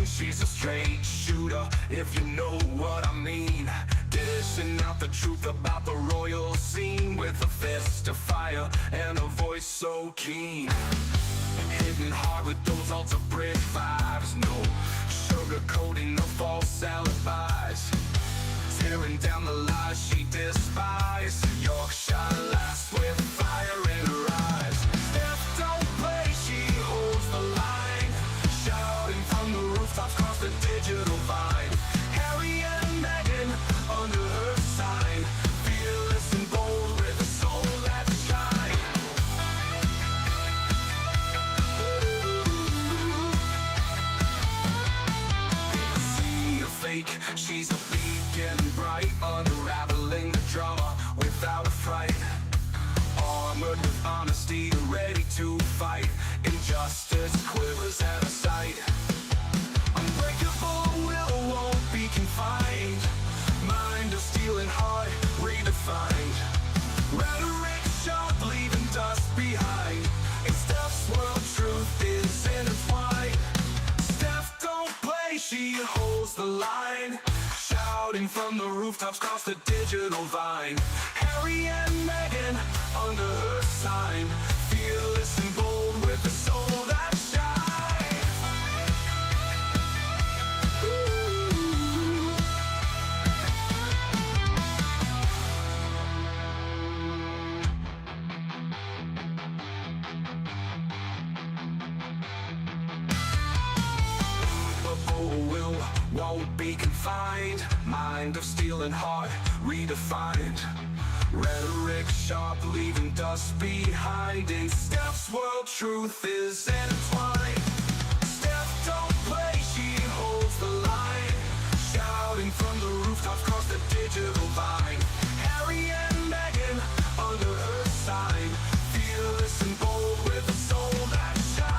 she's a straight shooter, if you know what I mean. Dishing out the truth about the royal scene, with a fist of fire and a voice so keen. Hitting hard with those altar bridge vibes, no sugarcoating, no false alibis. Tearing down the lies she despises. Yorkshire lass with fire in her eyes. Steph don't play, she holds the line, shouting from the rooftops across the digital vine. Harry and Meghan under her sign, fearless and bold with a soul that shines. In a sea of fake, she's a beacon bright, unraveling the drama without a fright. Armored with honesty, ready to fight. Injustice quivers at her sight. Unbreakable will won't be confined. Mind of steel and heart redefined. Rhetoric sharp, leaving dust behind. In Steph's world, truth is intertwined. Steph don't play, she holds the line, shouting from the rooftops across the digital vine. Harry and Meghan under her sign, fearless and bold with a soul that shines. Will won't be confined. Mind of steel and heart redefined. Rhetoric sharp, leaving dust behind. In Steph's world, truth is intertwined. Steph don't play, she holds the line, shouting from the rooftops across the digital vine. Harry and Meghan under her sign, fearless and bold with a soul that shines.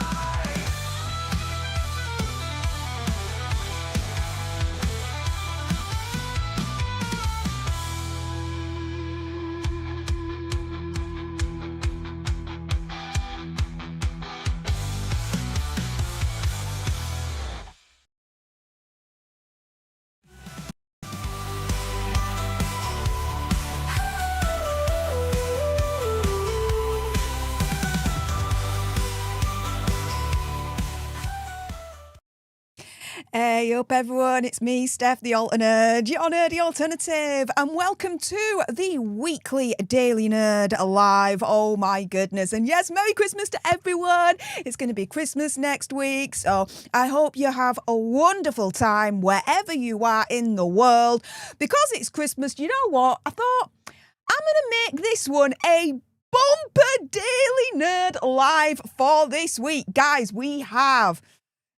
Hey up everyone, it's me, Stef The Alter Nerd, your nerdy alternative, and welcome to the weekly Daily Nerd Live. Oh my goodness, and yes, Merry Christmas to everyone. It's going to be Christmas next week, so I hope you have a wonderful time wherever you are in the world. Because it's Christmas, you know what? I thought I'm going to make this one a bumper Daily Nerd Live for this week. Guys, we have,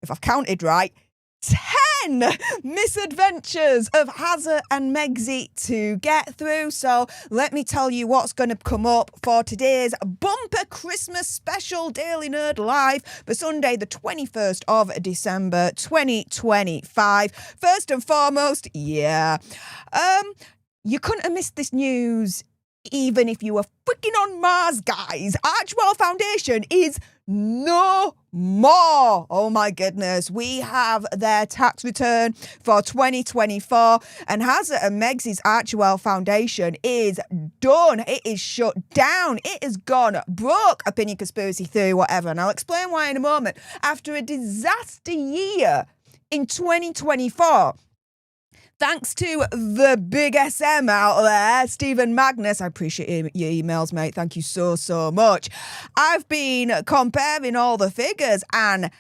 if I've counted right, 10 misadventures of Hazza and Megsy to get through. So let me tell you what's going to come up for today's bumper Christmas special Daily Nerd Live for Sunday, the 21st of December, 2025. First and foremost, you couldn't have missed this news even if you were freaking on Mars, guys. ARCHEWELL Foundation is no more. Oh my goodness. We have their tax return for 2024, and Hazza and Megsy's ARCHEWELL Foundation is done. It is shut down. It has gone broke. Opinion, conspiracy theory, whatever. And I'll explain why in a moment. After a disaster year in 2024, thanks to the big SM out there, Stephen Magnus. I appreciate your emails, mate. Thank you so, so much. I've been comparing all the figures, and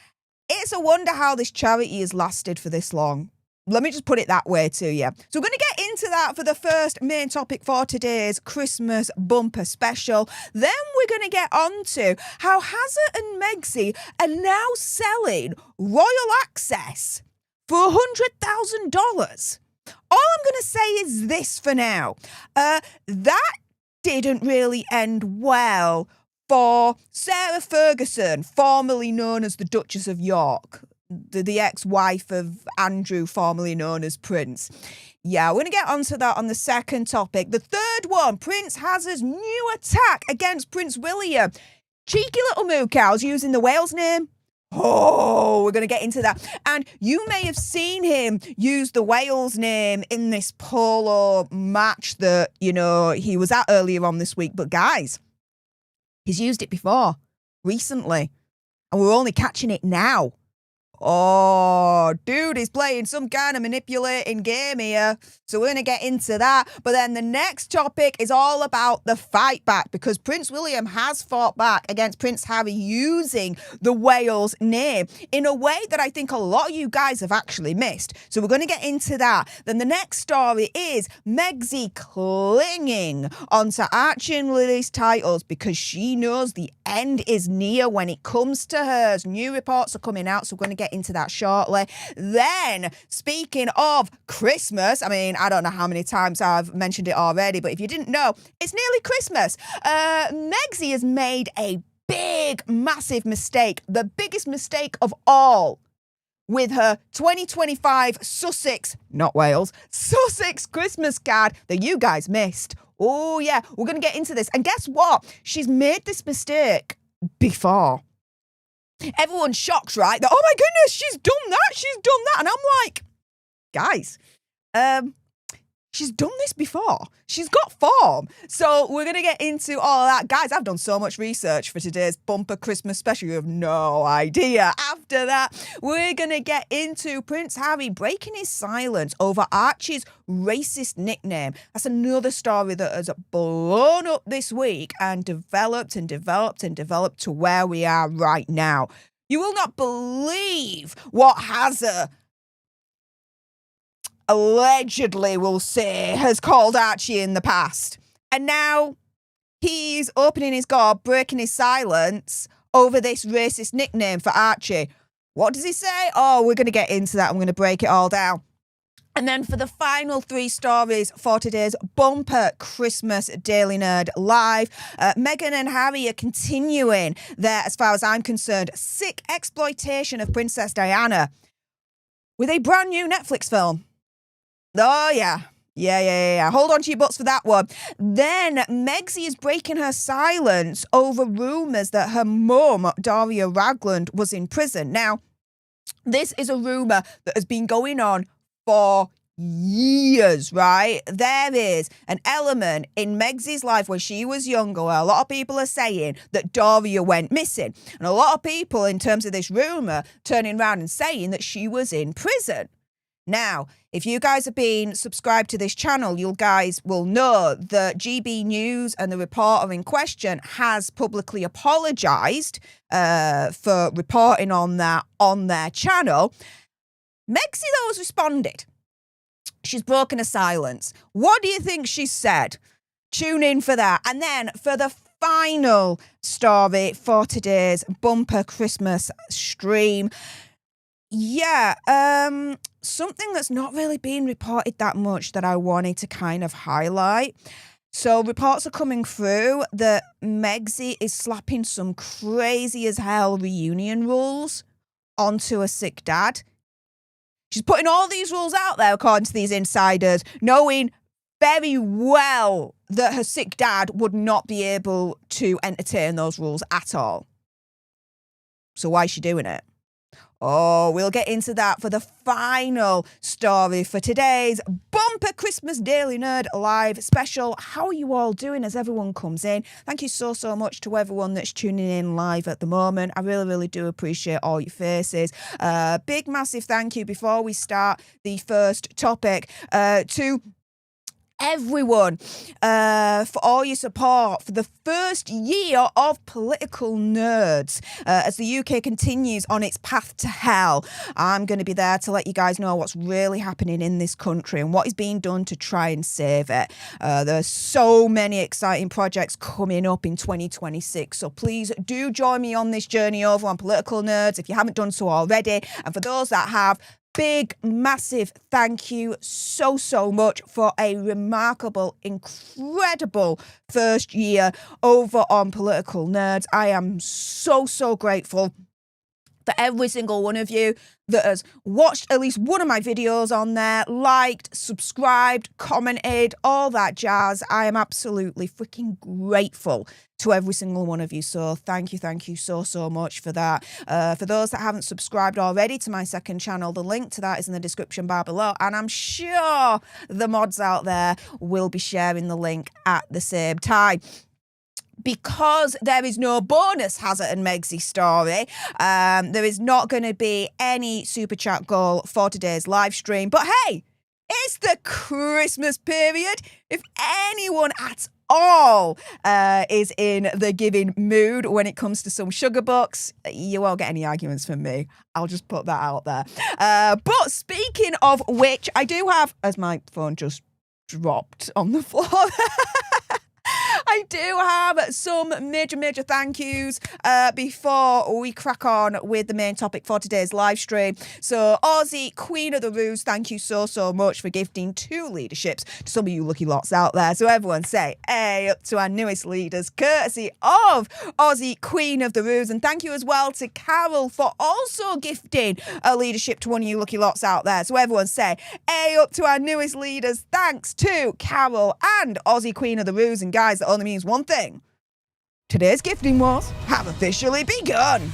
it's a wonder how this charity has lasted for this long. Let me just put it that way to you. So we're going to get into that for the first main topic for today's Christmas bumper special. Then we're going to get on to how Hazza and Megsy are now selling royal access for $100,000. All I'm going to say is this for now. That didn't really end well for Sarah Ferguson, formerly known as the Duchess of York, the ex-wife of Andrew, formerly known as Prince. Yeah, we're going to get onto that on the second topic. The third one, Prince Hazza's new attack against Prince William. Cheeky little moo cows using the Wales name. Oh, we're going to get into that. And you may have seen him use the Wales name in this polo match that, he was at earlier on this week. But guys, he's used it before, recently. And we're only catching it now. Oh, dude is playing some kind of manipulating game here. So we're going to get into that. But then the next topic is all about the fight back, because Prince William has fought back against Prince Harry using the Wales name in a way that I think a lot of you guys have actually missed. So we're going to get into that. Then the next story is Megxie clinging onto Archie and Lily's titles because she knows the end is near when it comes to hers. New reports are coming out, so we're going to get into that shortly. Then, speaking of Christmas, I mean, I don't know how many times I've mentioned it already, but if you didn't know, it's nearly Christmas. Megxie has made a big, massive mistake, the biggest mistake of all, with her 2025 Sussex, not Wales, Sussex Christmas card that you guys missed. Oh yeah, we're going to get into this. And guess what? She's made this mistake before. Everyone's shocked, right? That, oh my goodness, she's done that. And I'm like, guys, she's done this before. She's got form. So we're going to get into all of that. Guys, I've done so much research for today's bumper Christmas special. You have no idea. After that, we're going to get into Prince Harry breaking his silence over Archie's racist nickname. That's another story that has blown up this week and developed to where we are right now. You will not believe what Hazza allegedly, we'll say, has called Archie in the past. And now he's opening his gob, breaking his silence over this racist nickname for Archie. What does he say? Oh, we're going to get into that. I'm going to break it all down. And then for the final three stories for today's bumper Christmas Daily Nerd Live, Meghan and Harry are continuing their, as far as I'm concerned, sick exploitation of Princess Diana with a brand new Netflix film. Oh, yeah. Yeah. Hold on to your butts for that one. Then Megxie is breaking her silence over rumours that her mum, Daria Ragland, was in prison. Now, this is a rumour that has been going on for years, right? There is an element in Megxie's life when she was younger where a lot of people are saying that Daria went missing. And a lot of people, in terms of this rumour, turning around and saying that she was in prison. Now, if you guys have been subscribed to this channel, you guys will know that GB News and the reporter in question has publicly apologised for reporting on that on their channel. Megxie, though, has responded. She's broken her silence. What do you think she said? Tune in for that. And then for the final story for today's bumper Christmas stream, something that's not really being reported that much that I wanted to kind of highlight. So reports are coming through that Megxie is slapping some crazy as hell reunion rules onto a sick dad. She's putting all these rules out there, according to these insiders, knowing very well that her sick dad would not be able to entertain those rules at all. So why is she doing it? Oh, we'll get into that for the final story for today's bumper Christmas Daily Nerd Live special. How are you all doing as everyone comes in? Thank you so much to everyone that's tuning in live at the moment. I really do appreciate all your faces. Big, massive thank you before we start the first topic to everyone for all your support for the first year of Political Nerds. As the UK continues on its path to hell, I'm going to be there to let you guys know what's really happening in this country and what is being done to try and save it. There's so many exciting projects coming up in 2026, so please do join me on this journey over on Political Nerds if you haven't done so already. And for those that have, big, massive thank you so much for a remarkable, incredible first year over on Political Nerds. I am so grateful. for every single one of you that has watched at least one of my videos on there, liked, subscribed, commented, all that jazz. I am absolutely freaking grateful to every single one of you. So thank you so much for that. For those that haven't subscribed already to my second channel, the link to that is in the description bar below. And I'm sure the mods out there will be sharing the link at the same time. Because there is no bonus Hazard and Megsy story, there is not going to be any super chat goal for today's live stream. But hey, it's the Christmas period. If anyone at all is in the giving mood when it comes to some sugar bucks, you won't get any arguments from me. I'll just put that out there. But speaking of which, I do have, as my phone just dropped on the floor, I do have some major thank yous before we crack on with the main topic for today's live stream. So, Aussie Queen of the Roos, thank you so much for gifting 2 leaderships to some of you lucky lots out there. So everyone say, hey, up to our newest leaders, courtesy of Aussie Queen of the Roos. And thank you as well to Carol for also gifting a leadership to one of you lucky lots out there. So everyone say, hey, up to our newest leaders. Thanks to Carol and Aussie Queen of the Roos. And guys, that only means one thing. Today's gifting wars have officially begun.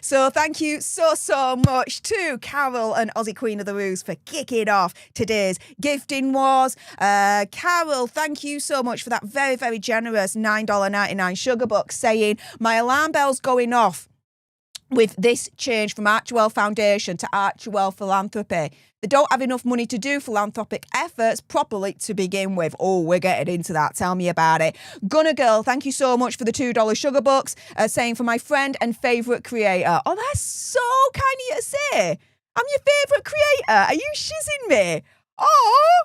So thank you so much to Carol and Aussie Queen of the Roos for kicking off today's gifting wars. Carol, thank you so much for that very generous $9.99 sugar buck, saying my alarm bell's going off with this change from ARCHEWELL Foundation to ARCHEWELL Philanthropy. They don't have enough money to do philanthropic efforts properly to begin with. Oh, we're getting into that. Tell me about it. Gunner Girl, thank you so much for the $2 sugar bucks, saying for my friend and favourite creator. Oh, that's so kind of you to say. I'm your favourite creator. Are you shizzing me? Oh,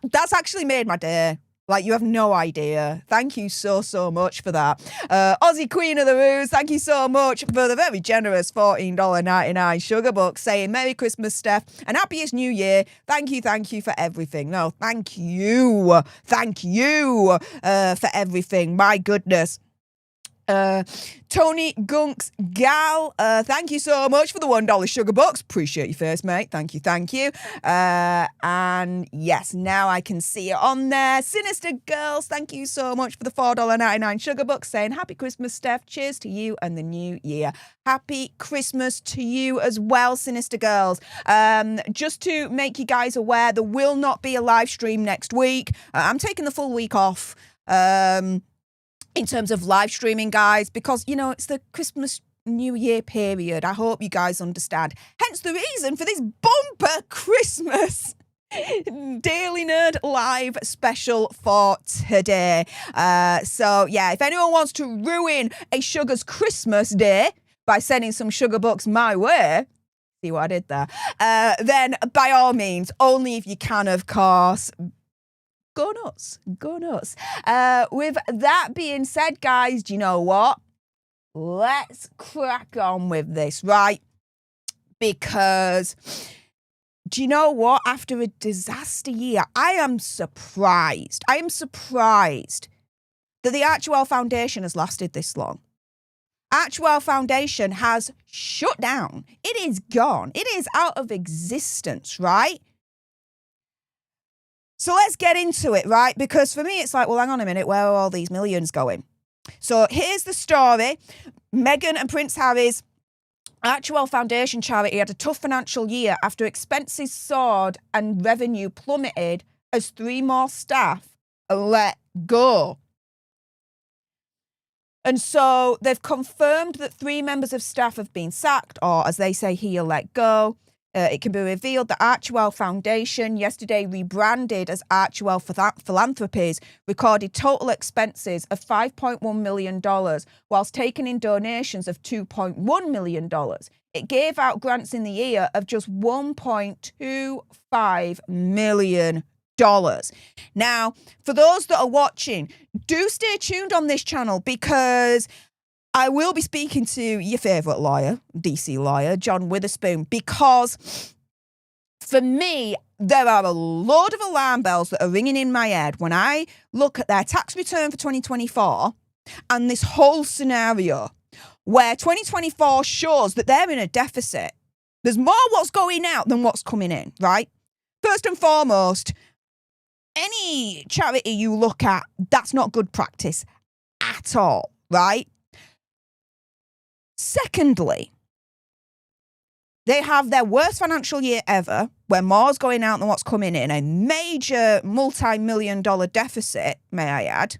that's actually made my day. Like, you have no idea. Thank you so much for that. Aussie Queen of the Roos, thank you so much for the very generous $14.99 sugar buck, saying Merry Christmas, Steph, and Happiest New Year. Thank you for everything. No, thank you for everything. My goodness. Tony Gunks Gal, thank you so much for the $1 sugar bucks. Appreciate you first, mate. Thank you. And yes, now I can see it on there. Sinister Girls, thank you so much for the $4.99 sugar bucks, saying Happy Christmas, Steph. Cheers to you and the new year. Happy Christmas to you as well, Sinister Girls. Just to make you guys aware, there will not be a live stream next week. I'm taking the full week off. In terms of live streaming, guys, because, you know, it's the Christmas New Year period. I hope you guys understand. Hence the reason for this bumper Christmas Daily Nerd live special for today. So, yeah, if anyone wants to ruin a Sugar's Christmas day by sending some sugar bucks my way, see what I did there, then by all means, only if you can, of course. Go nuts. With that being said, guys, do you know what? Let's crack on with this, right? Because, do you know what? After a disaster year, I am surprised that the ARCHEWELL Foundation has lasted this long. ARCHEWELL Foundation has shut down. It is gone. It is out of existence, right? So let's get into it, right? Because for me, it's like, well, hang on a minute, where are all these millions going? So here's the story. Meghan and Prince Harry's ARCHEWELL Foundation charity had a tough financial year after expenses soared and revenue plummeted as 3 more staff are let go. And so they've confirmed that 3 members of staff have been sacked, or as they say here, let go. It can be revealed that ARCHEWELL Foundation, yesterday rebranded as ARCHEWELL Philanthropies, recorded total expenses of $5.1 million, whilst taking in donations of $2.1 million. It gave out grants in the year of just $1.25 million. Now, for those that are watching, do stay tuned on this channel, because I will be speaking to your favourite lawyer, DC lawyer, John Witherspoon, because For me, there are a load of alarm bells that are ringing in my head when I look at their tax return for 2024 and this whole scenario where 2024 shows that they're in a deficit. There's more what's going out than what's coming in, right? First and foremost, any charity you look at, that's not good practice at all, right? Secondly, they have their worst financial year ever, where more's going out than what's coming in, a major multi-million-dollar deficit, may I add.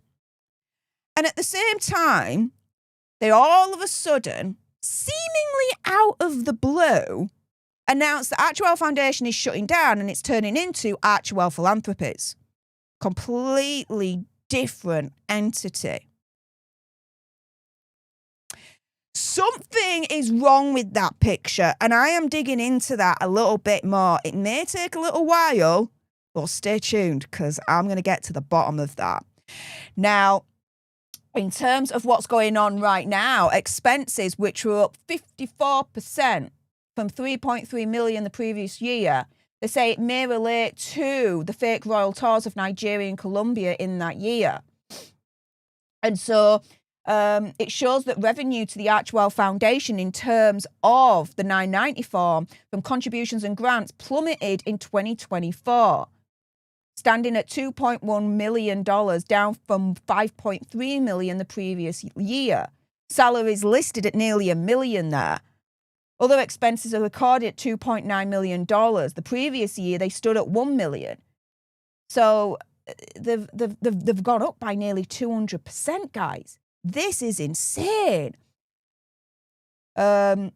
And at the same time, they all of a sudden, seemingly out of the blue, announced that ARCHEWELL Foundation is shutting down and it's turning into ARCHEWELL Philanthropies. Completely different entity. Something is wrong with that picture, and I am digging into that a little bit more. It may take a little while, but stay tuned because I'm going to get to the bottom of that. Now, in terms of what's going on right now, expenses, which were up 54% from 3.3 million the previous year, they say it may relate to the fake royal tours of Nigeria and Colombia in that year. And so it shows that revenue to the ARCHEWELL Foundation in terms of the 990 form from contributions and grants plummeted in 2024, standing at $2.1 million, down from $5.3 million the previous year. Salaries listed at nearly $1 million there. Other expenses are recorded at $2.9 million. The previous year, they stood at $1 million. So they've gone up by nearly 200%, guys. This is insane. And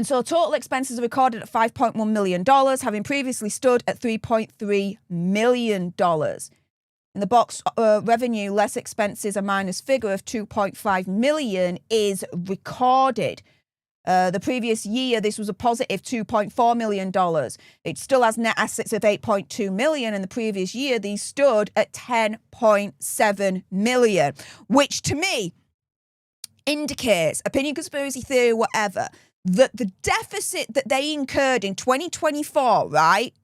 so total expenses are recorded at $5.1 million, having previously stood at $3.3 million. In the box revenue, less expenses, a minus figure of $2.5 million is recorded. The previous year, this was a positive $2.4 million. It still has net assets of $8.2 million. In the previous year, these stood at $10.7 million, which to me indicates, opinion, conspiracy theory, whatever, that the deficit that they incurred in 2024, right,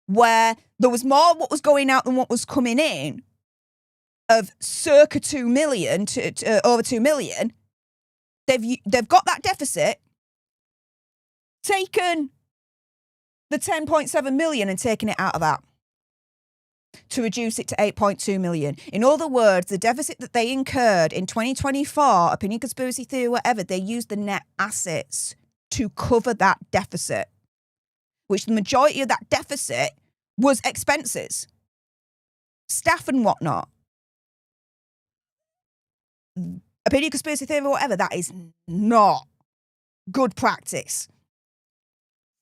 where there was more what was going out than what was coming in, of circa 2 million to over 2 million, they've got that deficit, taken the 10.7 million and taken it out of that to reduce it to 8.2 million. In other words, the deficit that they incurred in 2024, opinion, conspiracy theory, whatever, they used the net assets to cover that deficit, which the majority of that deficit was expenses, staff and whatnot. Opinion, conspiracy theory, whatever, that is not good practice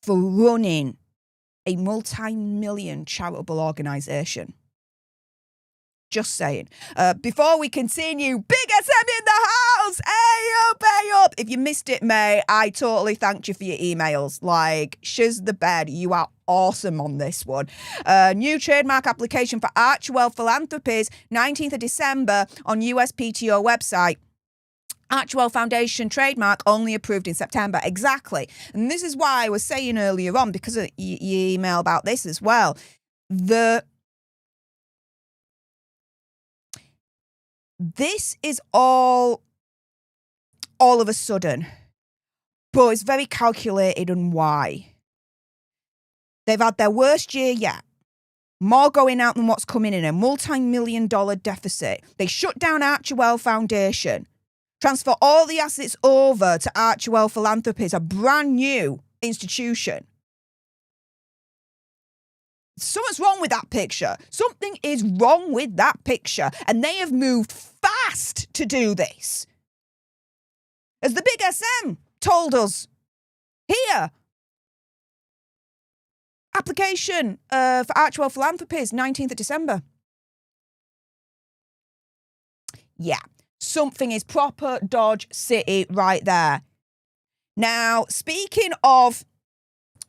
for running a multi-million charitable organisation. Just saying. Before we continue, Big SM in the house! Hey up! If you missed it, mate, I totally thanked you for your emails. Like, shiz the bed, you are awesome on this one. New trademark application for ARCHEWELL Philanthropies, 19th of December on USPTO website. ARCHEWELL Foundation trademark only approved in September. Exactly. And this is why I was saying earlier on, because of your email about this as well. This is all of a sudden, but it's very calculated on why. They've had their worst year yet. More going out than what's coming in, a multi-million-dollar deficit. They shut down ARCHEWELL Foundation, transfer all the assets over to ARCHEWELL Philanthropies, a brand new institution. Something's wrong with that picture. Something is wrong with that picture. And they have moved fast to do this. As the Big SM told us here. Application for ARCHEWELL Philanthropies, 19th of December. Yeah, something is proper Dodge City right there. Now, speaking of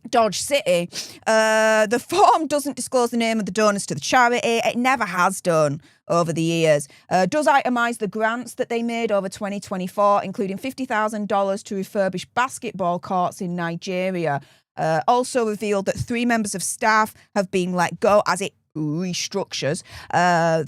Dodge City, the form doesn't disclose the name of the donors to the charity. It never has done over the years. Does itemise the grants that they made over 2024, including $50,000 to refurbish basketball courts in Nigeria. Also revealed that 3 members of staff have been let go as it restructures.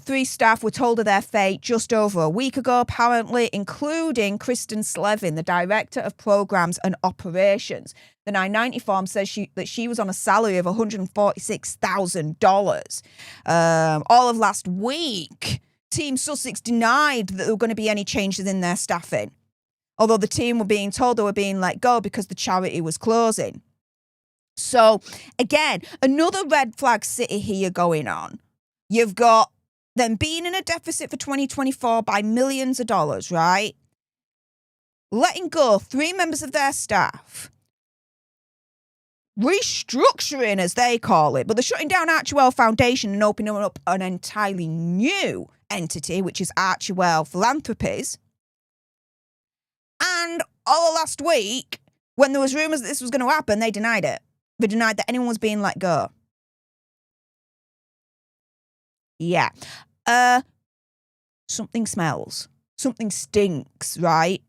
3 staff were told of their fate just over a week ago, apparently, including Kristen Slevin, the Director of Programs and Operations. The 990 form says that she was on a salary of $146,000. All of last week, Team Sussex denied that there were going to be any changes in their staffing, although the team were being told they were being let go because the charity was closing. So, again, another red flag city here going on. You've got them being in a deficit for 2024 by millions of dollars, right? Letting go 3 members of their staff. Restructuring, as they call it. But they're shutting down ARCHEWELL Foundation and opening up an entirely new entity, which is ARCHEWELL Philanthropies. And all of last week, when there was rumours that this was going to happen, they denied it. They denied that anyone was being let go. Yeah. Something smells. Something stinks, right?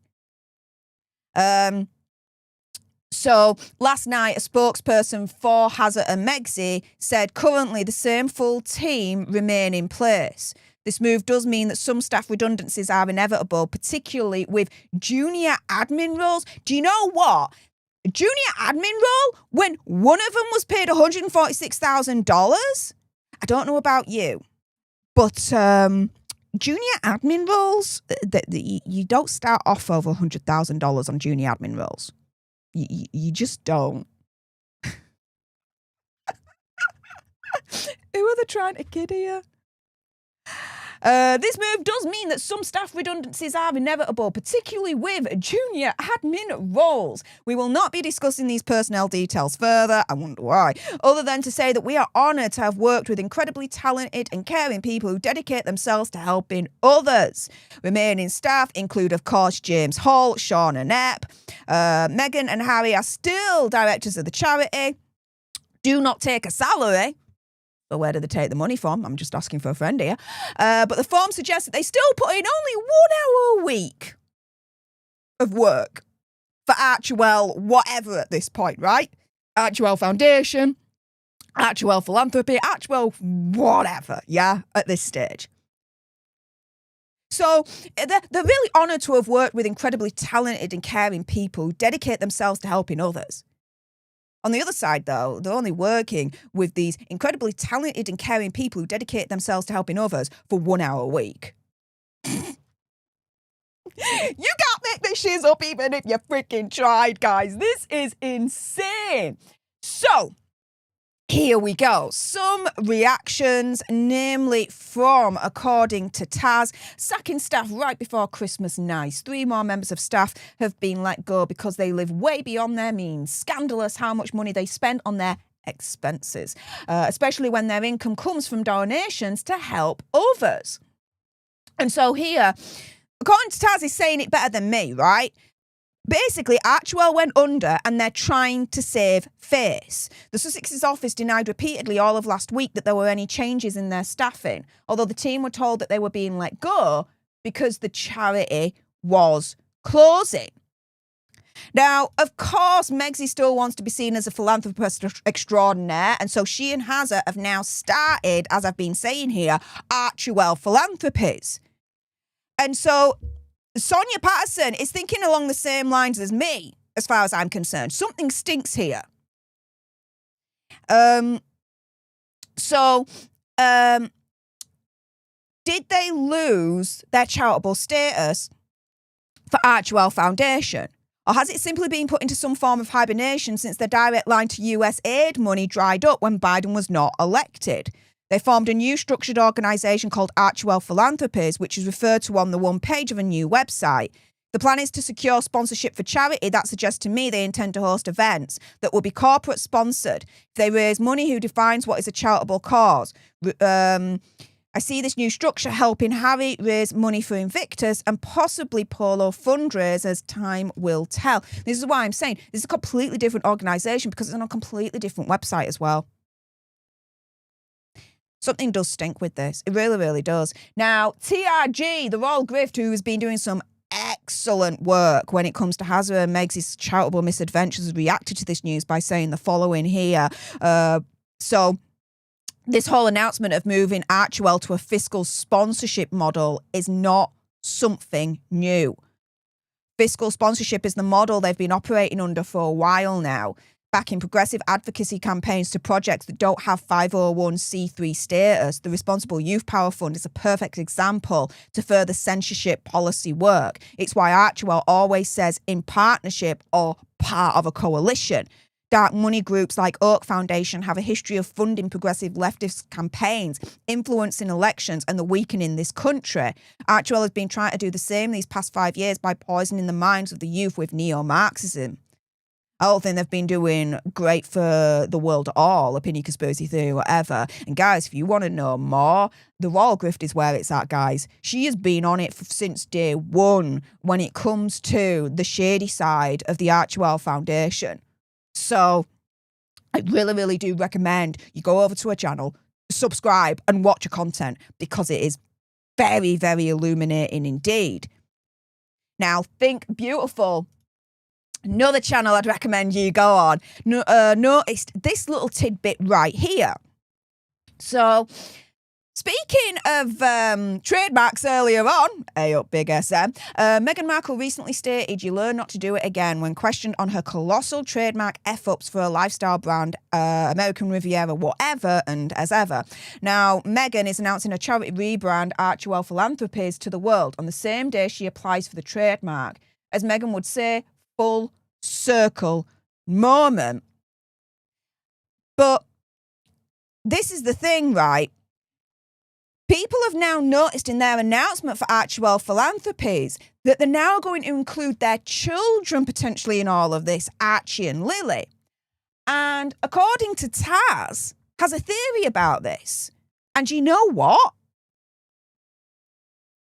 So last night, a spokesperson for Hazard and Megxie said currently the same full team remain in place. This move does mean that some staff redundancies are inevitable, particularly with junior admin roles. Do you know what? Junior admin role, when one of them was paid $146,000? I don't know about you, but junior admin roles, you don't start off over $100,000 on junior admin roles. You just don't. Who are they trying to kid here? This move does mean that some staff redundancies are inevitable, particularly with junior admin roles. We will not be discussing these personnel details further. I wonder why. Other than to say that we are honoured to have worked with incredibly talented and caring people who dedicate themselves to helping others. Remaining staff include, of course, James Hall, Sean and Epp. Meghan and Harry are still directors of the charity. Do not take a salary. So where do they take the money from? I'm just asking for a friend here. But the form suggests that they still put in only 1 hour a week of work for ARCHEWELL whatever at this point, right? ARCHEWELL Foundation, ARCHEWELL Philanthropy, ARCHEWELL whatever, yeah, at this stage. So they're really honoured to have worked with incredibly talented and caring people who dedicate themselves to helping others. On the other side, though, they're only working with these incredibly talented and caring people who dedicate themselves to helping others for 1 hour a week. You can't make this shit up even if you freaking tried, guys. This is insane. So, here we go. Some reactions, namely from, according to Taz, sacking staff right before Christmas nice. 3 more members of staff have been let go because they live way beyond their means. Scandalous how much money they spend on their expenses, especially when their income comes from donations to help others. And so here, according to Taz, he's saying it better than me, right? Basically, ARCHEWELL went under and they're trying to save face. The Sussex's office denied repeatedly all of last week that there were any changes in their staffing, although the team were told that they were being let go because the charity was closing. Now, of course, Megxie still wants to be seen as a philanthropist extraordinaire, and so she and Hazard have now started, as I've been saying here, ARCHEWELL Philanthropies. And so Sonia Patterson is thinking along the same lines as me, as far as I'm concerned. Something stinks here. Did they lose their charitable status for ARCHEWELL Foundation? Or has it simply been put into some form of hibernation since their direct line to US aid money dried up when Biden was not elected? They formed a new structured organisation called ARCHEWELL Philanthropies, which is referred to on the one page of a new website. The plan is to secure sponsorship for charity. That suggests to me they intend to host events that will be corporate sponsored. If they raise money, who defines what is a charitable cause? I see this new structure helping Harry raise money for Invictus and possibly Polo fundraisers. Time will tell. This is why I'm saying this is a completely different organisation because it's on a completely different website as well. Something does stink with this. It really, really does. Now, TRG, the Royal Grift, who has been doing some excellent work when it comes to Harry and Meg's charitable misadventures, has reacted to this news by saying the following here. So this whole announcement of moving ARCHEWELL to a fiscal sponsorship model is not something new. Fiscal sponsorship is the model they've been operating under for a while now, backing progressive advocacy campaigns to projects that don't have 501c3 status. The Responsible Youth Power Fund is a perfect example to further censorship policy work. It's why ARCHEWELL always says in partnership or part of a coalition. Dark money groups like Oak Foundation have a history of funding progressive leftist campaigns, influencing elections and the weakening this country. ARCHEWELL has been trying to do the same these past 5 years by poisoning the minds of the youth with neo-Marxism. I don't think they've been doing great for the world at all, opinion, conspiracy theory, whatever. And guys, if you want to know more, the royal grift is where it's at, guys. She has been on it since day one when it comes to the shady side of the ARCHEWELL Foundation. So I really, really do recommend you go over to her channel, subscribe and watch her content because it is very, very illuminating indeed. Now, Think Beautiful. Another channel I'd recommend you go on. Noticed this little tidbit right here. So, speaking of trademarks earlier on, up big SM, Meghan Markle recently stated you learn not to do it again when questioned on her colossal trademark F-ups for a lifestyle brand, American Riviera, whatever, and as ever. Now, Meghan is announcing a charity rebrand, ARCHEWELL Philanthropies, to the world on the same day she applies for the trademark. As Meghan would say, full circle moment. But this is the thing, right? People have now noticed in their announcement for ARCHEWELL Philanthropies that they're now going to include their children potentially in all of this, Archie and Lily. And according to Taz, has a theory about this. And you know what?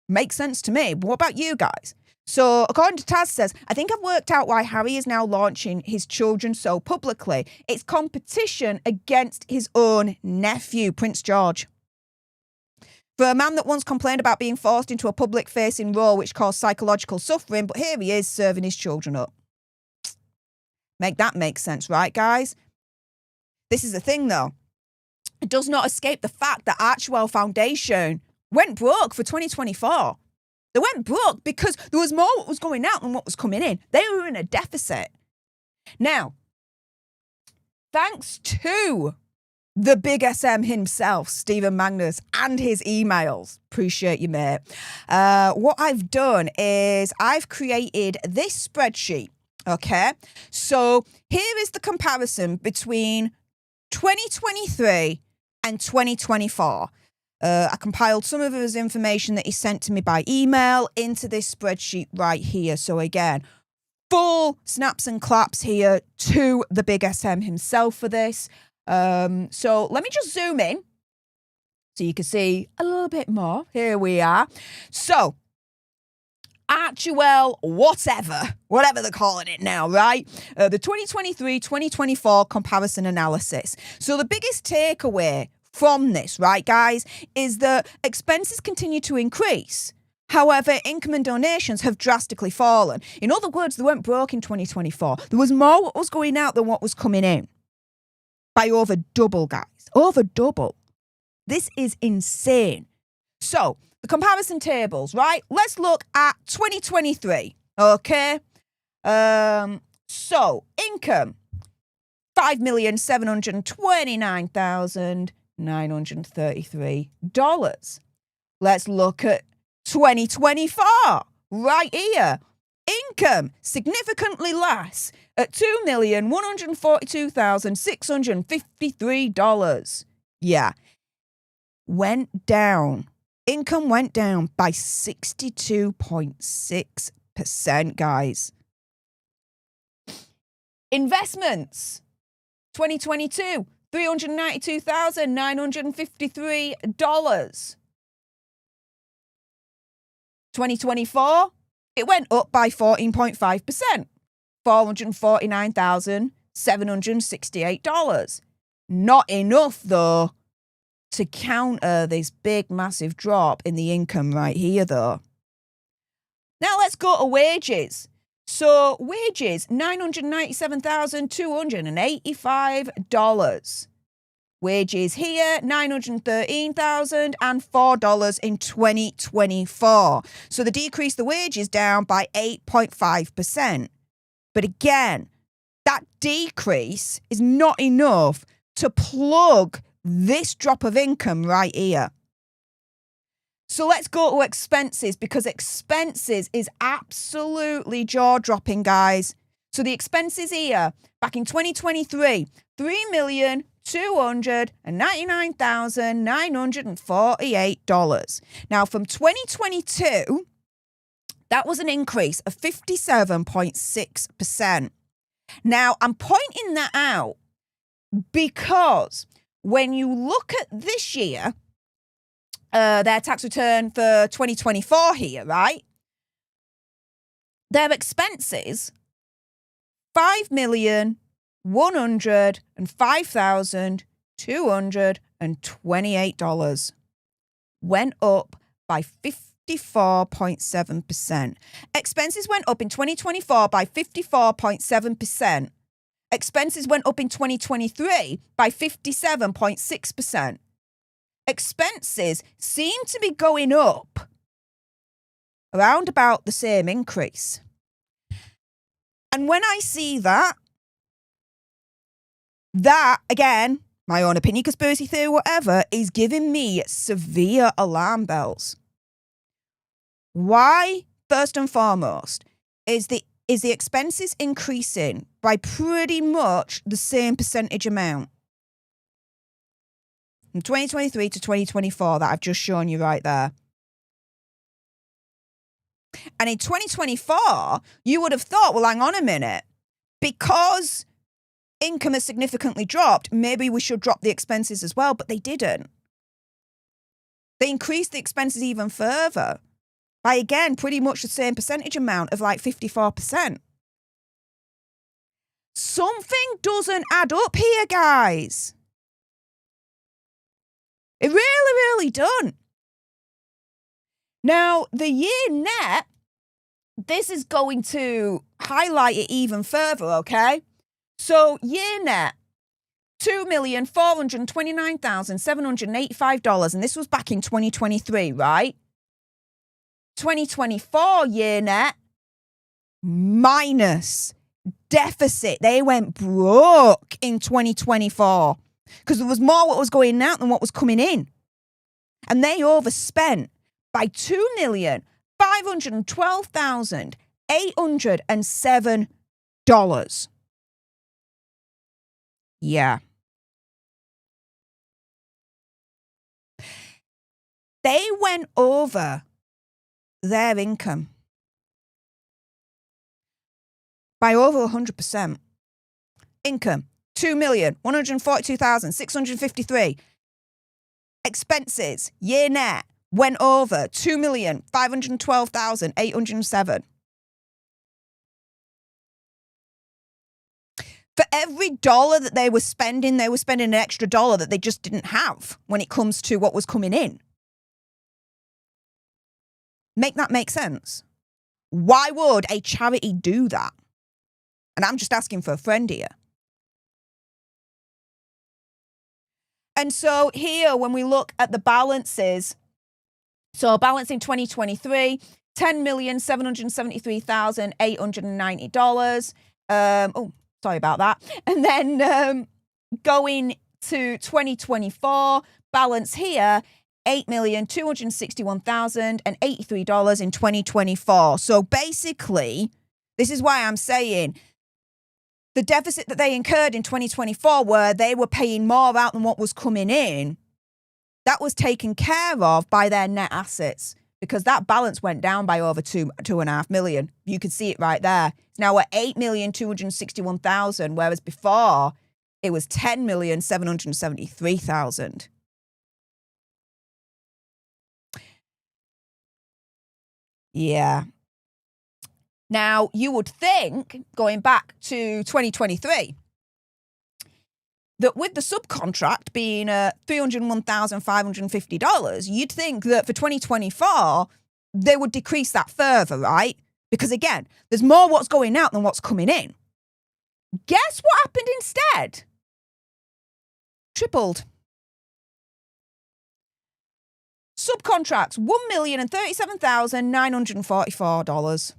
Makes sense to me. But what about you guys? So, according to Taz says, I think I've worked out why Harry is now launching his children so publicly. It's competition against his own nephew, Prince George. For a man that once complained about being forced into a public-facing role which caused psychological suffering, but here he is serving his children up. Make that make sense, right, guys? This is the thing, though. It does not escape the fact that ARCHEWELL Foundation went broke for 2024. They went broke because there was more what was going out than what was coming in. They were in a deficit. Now, thanks to the big SM himself, Stephen Magnus, and his emails. Appreciate you, mate. What I've done is I've created this spreadsheet, okay? So here is the comparison between 2023 and 2024. I compiled some of his information that he sent to me by email into this spreadsheet right here. So again, full snaps and claps here to the big SM himself for this. So let me just zoom in so you can see a little bit more. Here we are. So ARCHEWELL, whatever they're calling it now, right? The 2023-2024 comparison analysis. So the biggest takeaway from this, right, guys, is that expenses continue to increase. However, income and donations have drastically fallen. In other words, they went broke in 2024. There was more what was going out than what was coming in. By over double, guys. Over double. This is insane. So, the comparison tables, right? Let's look at 2023, okay? So, income, $5,729,933. Let's look at 2024, right here. Income, significantly less, at $2,142,653. Yeah. Went down. Income went down by 62.6%, guys. Investments, 2022, $392,953. 2024, it went up by 14.5%, $449,768. Not enough, though, to counter this big, massive drop in the income right here, though. Now let's go to wages. So wages, $997,285. Wages here, $913,004 in 2024. So they decreased the wages down by 8.5%. But again, that decrease is not enough to plug this drop of income right here. So let's go to expenses, because expenses is absolutely jaw-dropping, guys. So the expenses here, back in 2023, $3,299,948. Now, from 2022, that was an increase of 57.6%. Now, I'm pointing that out because when you look at this year, their tax return for 2024 here, right? Their expenses, $5,105,228 went up by 54.7%. Expenses went up in 2024 by 54.7%. Expenses went up in 2023 by 57.6%. Expenses seem to be going up around about the same increase. And when I see that, again, my own opinion, conspiracy theory, whatever, is giving me severe alarm bells. Why, first and foremost, is the expenses increasing by pretty much the same percentage amount? From 2023 to 2024 that I've just shown you right there. And in 2024, you would have thought, well, hang on a minute, because income has significantly dropped, maybe we should drop the expenses as well, but they didn't. They increased the expenses even further by, again, pretty much the same percentage amount of like 54%. Something doesn't add up here, guys. It really, really don't. Now, the year net, this is going to highlight it even further, okay? So, year net, $2,429,785, and this was back in 2023, right? 2024 year net, minus, deficit. They went broke in 2024 because there was more what was going out than what was coming in. And they overspent by $2,512,807. Yeah. They went over their income by over 100%. Income, $2,142,653. Expenses, year net, went over $2,512,807. For every dollar that they were spending an extra dollar that they just didn't have when it comes to what was coming in. Make that make sense? Why would a charity do that? And I'm just asking for a friend here. And so here, when we look at the balances, so balance in 2023, $10,773,890. Sorry about that. And then going to 2024, balance here, $8,261,083 in 2024. So basically, this is why I'm saying the deficit that they incurred in 2024, where they were paying more out than what was coming in, that was taken care of by their net assets, because that balance went down by over $2.5 million. You can see it right there. It's now at $8,261,000, whereas before it was $10,773,000. Yeah. Now, you would think, going back to 2023, that with the subcontract being $301,550, you'd think that for 2024, they would decrease that further, right? Because again, there's more what's going out than what's coming in. Guess what happened instead? Tripled. Subcontracts, $1,037,944.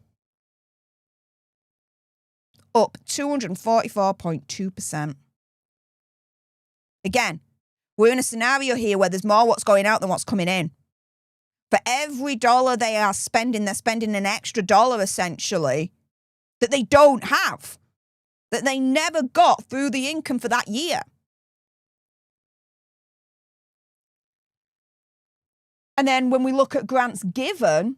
Up 244.2%. Again, we're in a scenario here where there's more what's going out than what's coming in. For every dollar they are spending, they're spending an extra dollar essentially that they don't have, that they never got through the income for that year. And then when we look at grants given,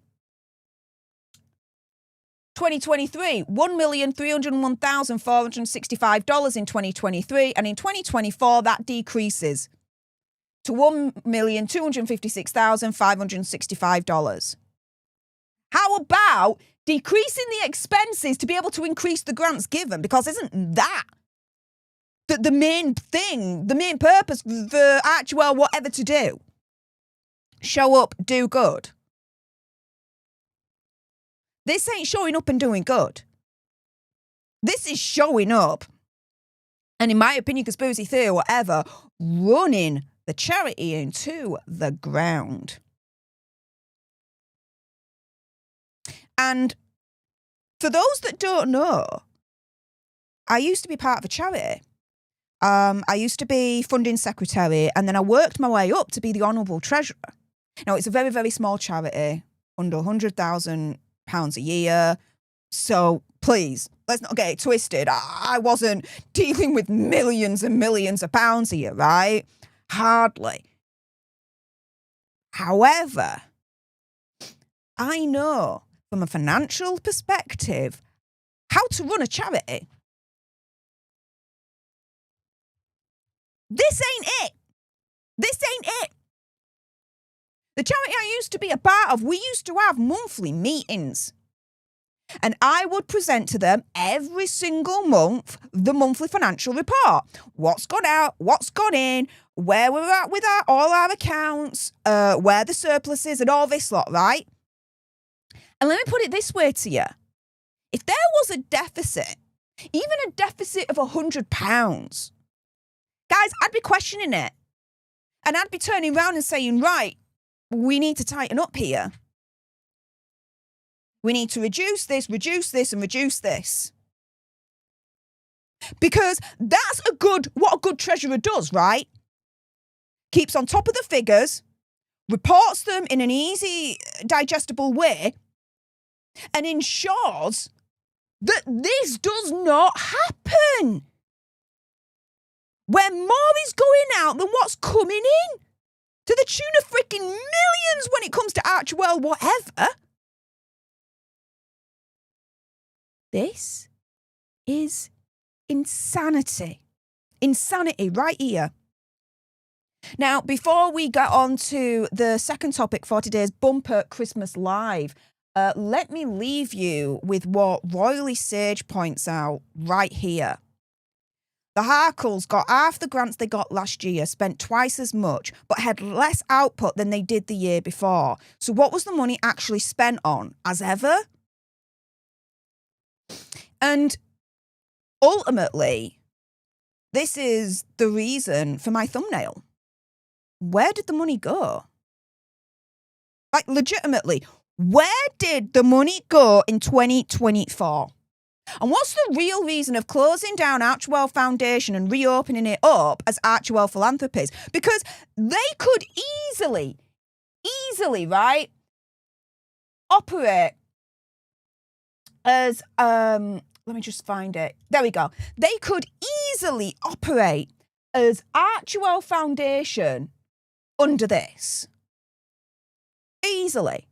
2023, $1,301,465 in 2023. And in 2024, that decreases to $1,256,565. How about decreasing the expenses to be able to increase the grants given? Because isn't that the main thing, the main purpose for ARCHEWELL whatever to do? Show up, do good. This ain't showing up and doing good. This is showing up, and in my opinion, conspiracy theory or whatever, running the charity into the ground. And for those that don't know, I used to be part of a charity. I used to be funding secretary, and then I worked my way up to be the honourable treasurer. Now, it's a very, very small charity, under £100,000 a year. So please, let's not get it twisted. I wasn't dealing with millions and millions of pounds a year, right? Hardly. However, I know from a financial perspective how to run a charity. This ain't it. This ain't it. The charity I used to be a part of, we used to have monthly meetings. And I would present to them every single month the monthly financial report. What's gone out, what's gone in, where we're at with all our accounts, where the surplus is and all this lot, right? And let me put it this way to you. If there was a deficit, even a deficit of £100, guys, I'd be questioning it. And I'd be turning around and saying, right, we need to tighten up here. We need to reduce this, and reduce this. Because that's what a good treasurer does, right? Keeps on top of the figures, reports them in an easy, digestible way, and ensures that this does not happen. Where more is going out than what's coming in. To the tune of freaking millions when it comes to ARCHEWELL, whatever. This is insanity. Insanity right here. Now, before we get on to the second topic for today's bumper Christmas live, let me leave you with what Royally Sage points out right here. The Markles got half the grants they got last year, spent twice as much, but had less output than they did the year before. So what was the money actually spent on, as ever? And ultimately, this is the reason for my thumbnail. Where did the money go? Like, legitimately, where did the money go in 2024? And what's the real reason of closing down ARCHEWELL Foundation and reopening it up as ARCHEWELL Philanthropies? Because they could easily, right, operate as, let me just find it. There we go. They could easily operate as ARCHEWELL Foundation under this. Easily.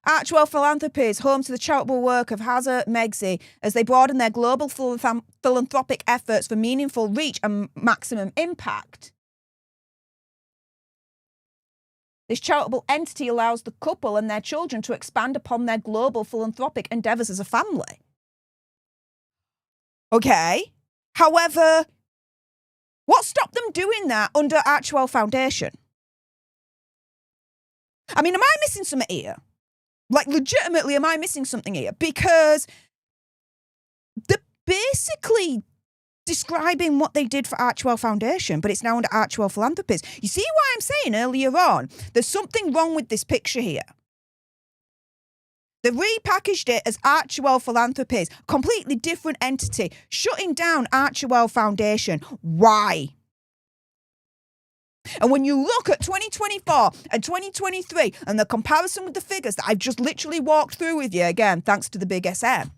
ARCHEWELL Philanthropies, home to the charitable work of Harry and Meghan as they broaden their global philanthropic efforts for meaningful reach and maximum impact. This charitable entity allows the couple and their children to expand upon their global philanthropic endeavours as a family. Okay. However, what stopped them doing that under ARCHEWELL Foundation? I mean, am I missing something here? Like, legitimately, am I missing something here? Because they're basically describing what they did for ARCHEWELL Foundation, but it's now under ARCHEWELL Philanthropies. You see why I'm saying earlier on, there's something wrong with this picture here. They repackaged it as ARCHEWELL Philanthropies, completely different entity, shutting down ARCHEWELL Foundation. Why? And when you look at 2024 and 2023 and the comparison with the figures that I've just literally walked through with you, again, thanks to the big SM,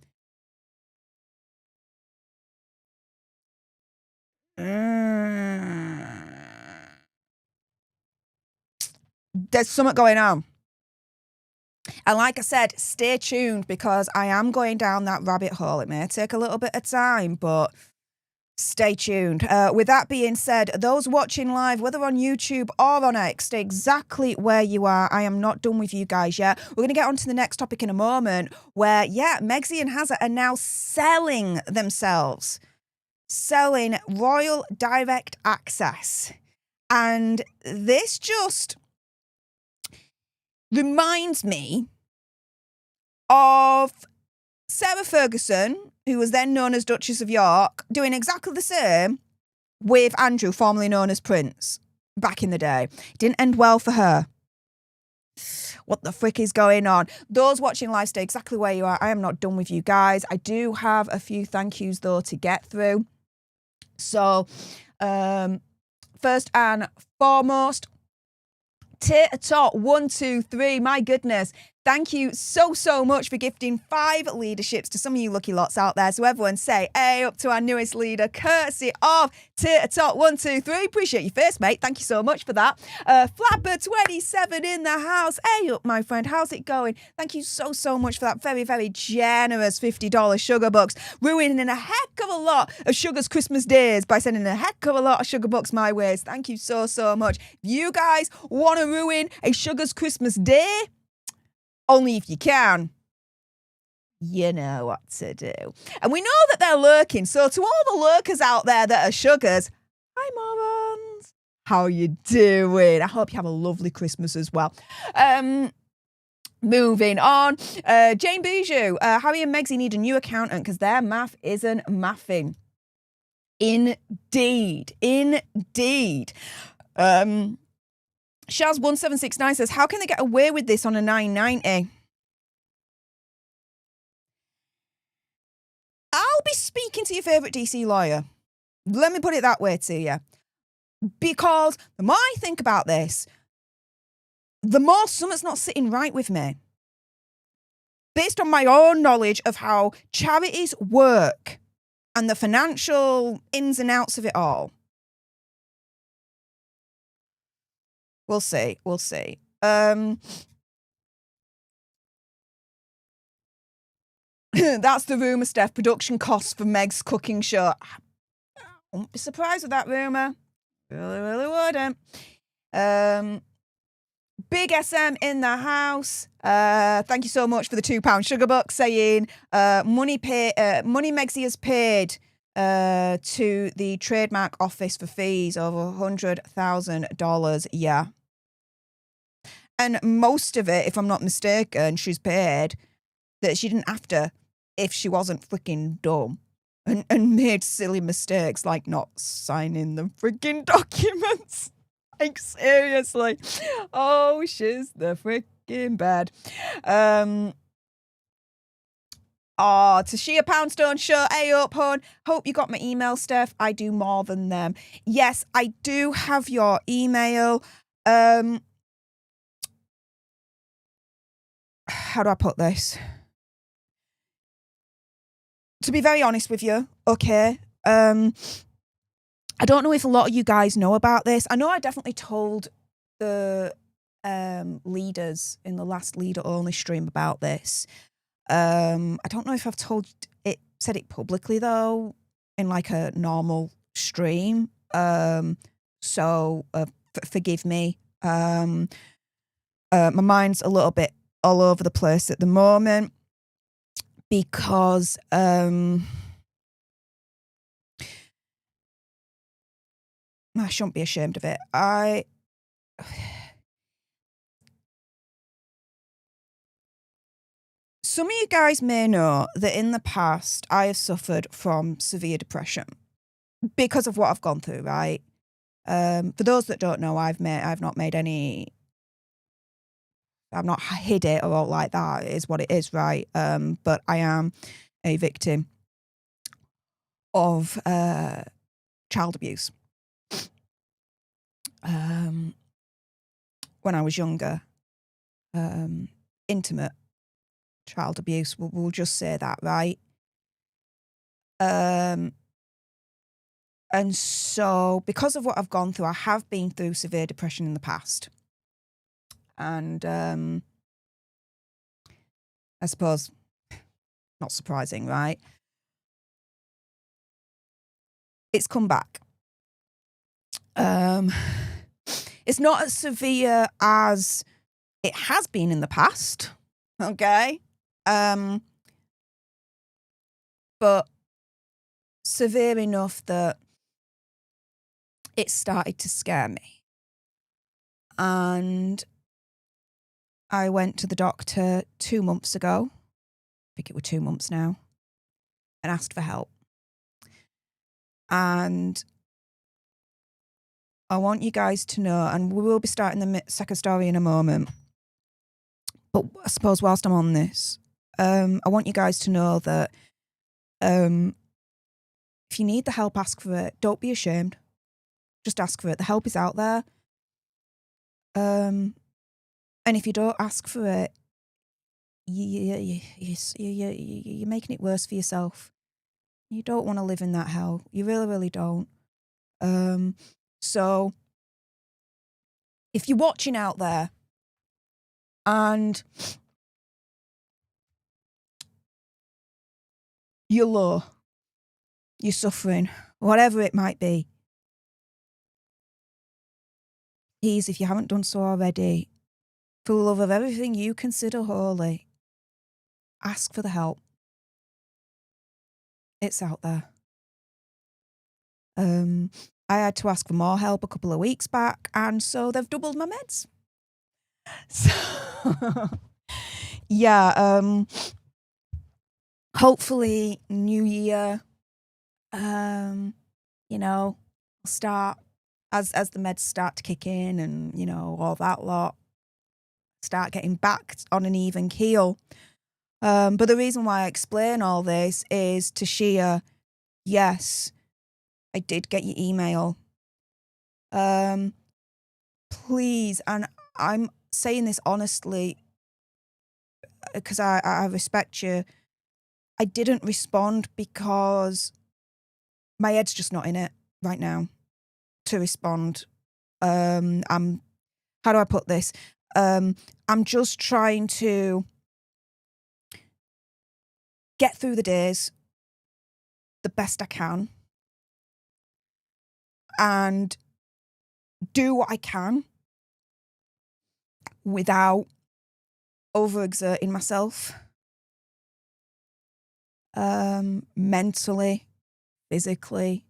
there's something going on. And like I said, stay tuned because I am going down that rabbit hole. It may take a little bit of time, but stay tuned. With that being said, those watching live, whether on YouTube or on X, stay exactly where you are. I am not done with you guys yet. We're going to get on to the next topic in a moment where, yeah, Megxie and Hazza are now selling themselves. Selling Royal Direct Access. And this just reminds me of Sarah Ferguson, who was then known as Duchess of York, doing exactly the same with Andrew, formerly known as Prince, back in the day. It didn't end well for her. What the frick is going on? Those watching live, stay exactly where you are. I am not done with you guys. I do have a few thank yous, though, to get through. So, first and foremost, Tater Tot 123, my goodness. Thank you so much for gifting 5 leaderships to some of you lucky lots out there. So everyone say, hey, up to our newest leader, courtesy of Tater Tot 123. Appreciate your face, mate. Thank you so much for that. Flapper 27 in the house. Hey up, my friend. How's it going? Thank you so much for that very generous $50 sugar bucks. Ruining a heck of a lot of Sugar's Christmas days by sending a heck of a lot of sugar bucks my ways. Thank you so much. If you guys want to ruin a Sugar's Christmas day, only if you can, you know what to do. And we know that they're lurking. So to all the lurkers out there that are sugars, hi morons. How you doing? I hope you have a lovely Christmas as well. Moving on. Jane Bijou, Harry and Megxie need a new accountant because their math isn't mathing. Indeed. Shaz1769 says, how can they get away with this on a 990? I'll be speaking to your favourite DC lawyer. Let me put it that way to you. Because the more I think about this, the more something's not sitting right with me. Based on my own knowledge of how charities work and the financial ins and outs of it all. We'll see. That's the rumour, Steph. Production costs for Meg's cooking show. I wouldn't be surprised with that rumour. Really wouldn't. Big SM in the house. Thank you so much for the £2 sugar bucks saying money Megxie has paid to the trademark office for fees over $100,000. Yeah. And most of it, if I'm not mistaken, she's paid that she didn't have to if she wasn't freaking dumb and made silly mistakes like not signing the freaking documents. Like, seriously. Oh, she's the freaking bad. Tashia Poundstone show. Hey up, hon. Hope you got my email, Steph. I do more than them. Yes, I do have your email. How do I put this? To be very honest with you, okay, I don't know if a lot of you guys know about this. I know I definitely told the leaders in the last leader-only stream about this. I don't know if I've said it publicly, though, in like a normal stream. So forgive me. My mind's a little bit all over the place at the moment because I shouldn't be ashamed of it. Some of you guys may know that in the past I have suffered from severe depression because of what I've gone through, right? For those that don't know, I've not hid it or all like that. It is what it is, right? But I am a victim of child abuse. When I was younger, intimate child abuse. We'll just say that, right? And so, because of what I've gone through, I have been through severe depression in the past. And I suppose, not surprising, right? It's come back. It's not as severe as it has been in the past, okay? But severe enough that it started to scare me. And I went to the doctor 2 months ago, I think it was 2 months now, and asked for help. And I want you guys to know, and we will be starting the second story in a moment, but I suppose whilst I'm on this, I want you guys to know that if you need the help, ask for it. Don't be ashamed. Just ask for it. The help is out there. And if you don't ask for it, you're making it worse for yourself. You don't want to live in that hell. You really, really don't. So if you're watching out there and you're low, you're suffering, whatever it might be, please, if you haven't done so already, for the love of everything you consider holy, ask for the help. It's out there. I had to ask for more help a couple of weeks back, and so they've doubled my meds. So, yeah, hopefully New Year, you know, start as the meds start to kick in and, you know, all that lot, start getting back on an even keel. But the reason why I explain all this is to share, yes, I did get your email. Please, and I'm saying this honestly because I respect you. I didn't respond because my head's just not in it right now to respond. How do I put this? I'm just trying to get through the days the best I can and do what I can without overexerting myself, mentally, physically.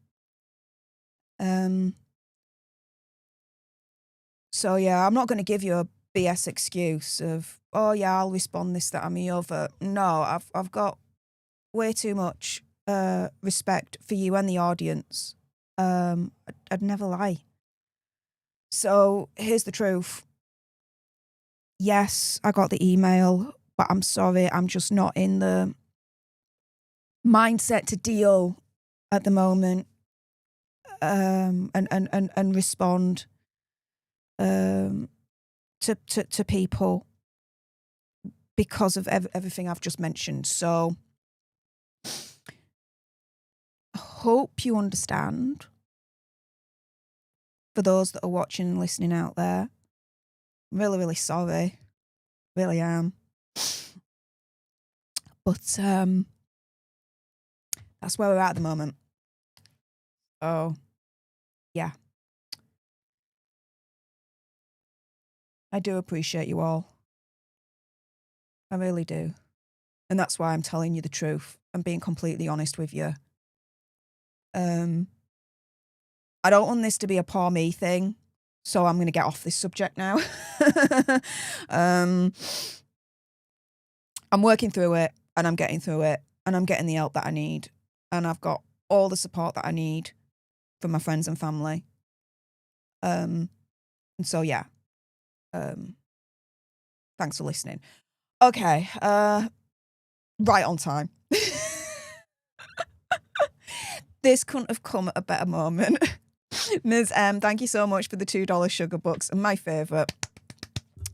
So yeah, I'm not going to give you a BS excuse of, oh yeah, I'll respond this, that, and the other. No, I've got way too much respect for you and the audience. I'd never lie. So here's the truth. Yes, I got the email, but I'm sorry, I'm just not in the mindset to deal at the moment and respond to people because of everything I've just mentioned. So I hope you understand. For those that are watching and listening out there, I'm really, really sorry. Really am. But that's where we're at the moment. Oh, yeah. I do appreciate you all. I really do. And that's why I'm telling you the truth. I'm being completely honest with you. I don't want this to be a poor me thing, so I'm going to get off this subject now. I'm working through it, and I'm getting through it, and I'm getting the help that I need, and I've got all the support that I need from my friends and family. And so, yeah. Thanks for listening. Okay, right on time. This couldn't have come at a better moment. Ms. M, thank you so much for the $2 sugar bucks. And my favourite,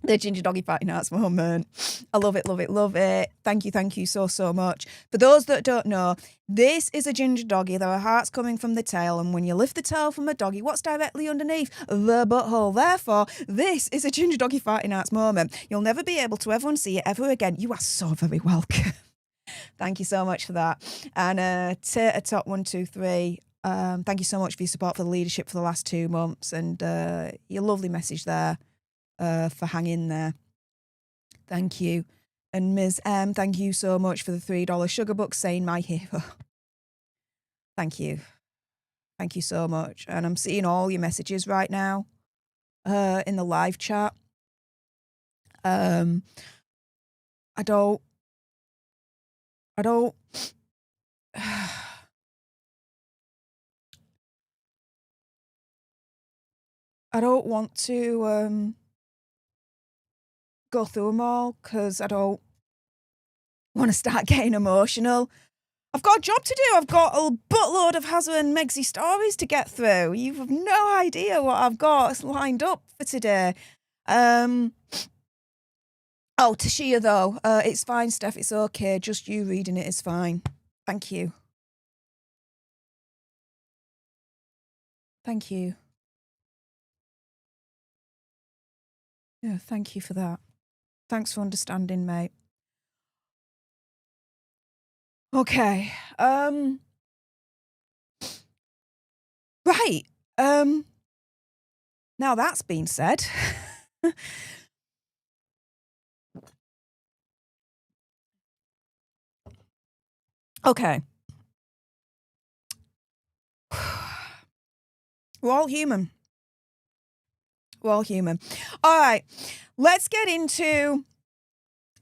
the Ginger Doggy Fighting Arts moment. I love it, love it, love it. Thank you so, so much. For those that don't know, this is a ginger doggy. There are hearts coming from the tail, and when you lift the tail from a doggy, what's directly underneath? The butthole. Therefore, this is a Ginger Doggy Fighting Arts moment. You'll never be able to ever unsee it ever again. You are so very welcome. Thank you so much for that. And Tater Top 123, thank you so much for your support for the leadership for the last 2 months, and your lovely message there for hanging there. Thank you. And Ms. M, thank you so much for the $3 sugar bucks saying my hero. Thank you. Thank you so much. And I'm seeing all your messages right now in the live chat. I don't want to go through them all because I don't want to start getting emotional. I've got a job to do. I've got a buttload of Hazza and Megsy stories to get through. You have no idea what I've got lined up for today. Oh, Tashia, though. It's fine, Steph. It's okay. Just you reading it is fine. Thank you. Thank you. Yeah, thank you for that. Thanks for understanding, mate. Okay. Right. Now that's been said. Okay. We're all human. We're all human. All right. Let's get into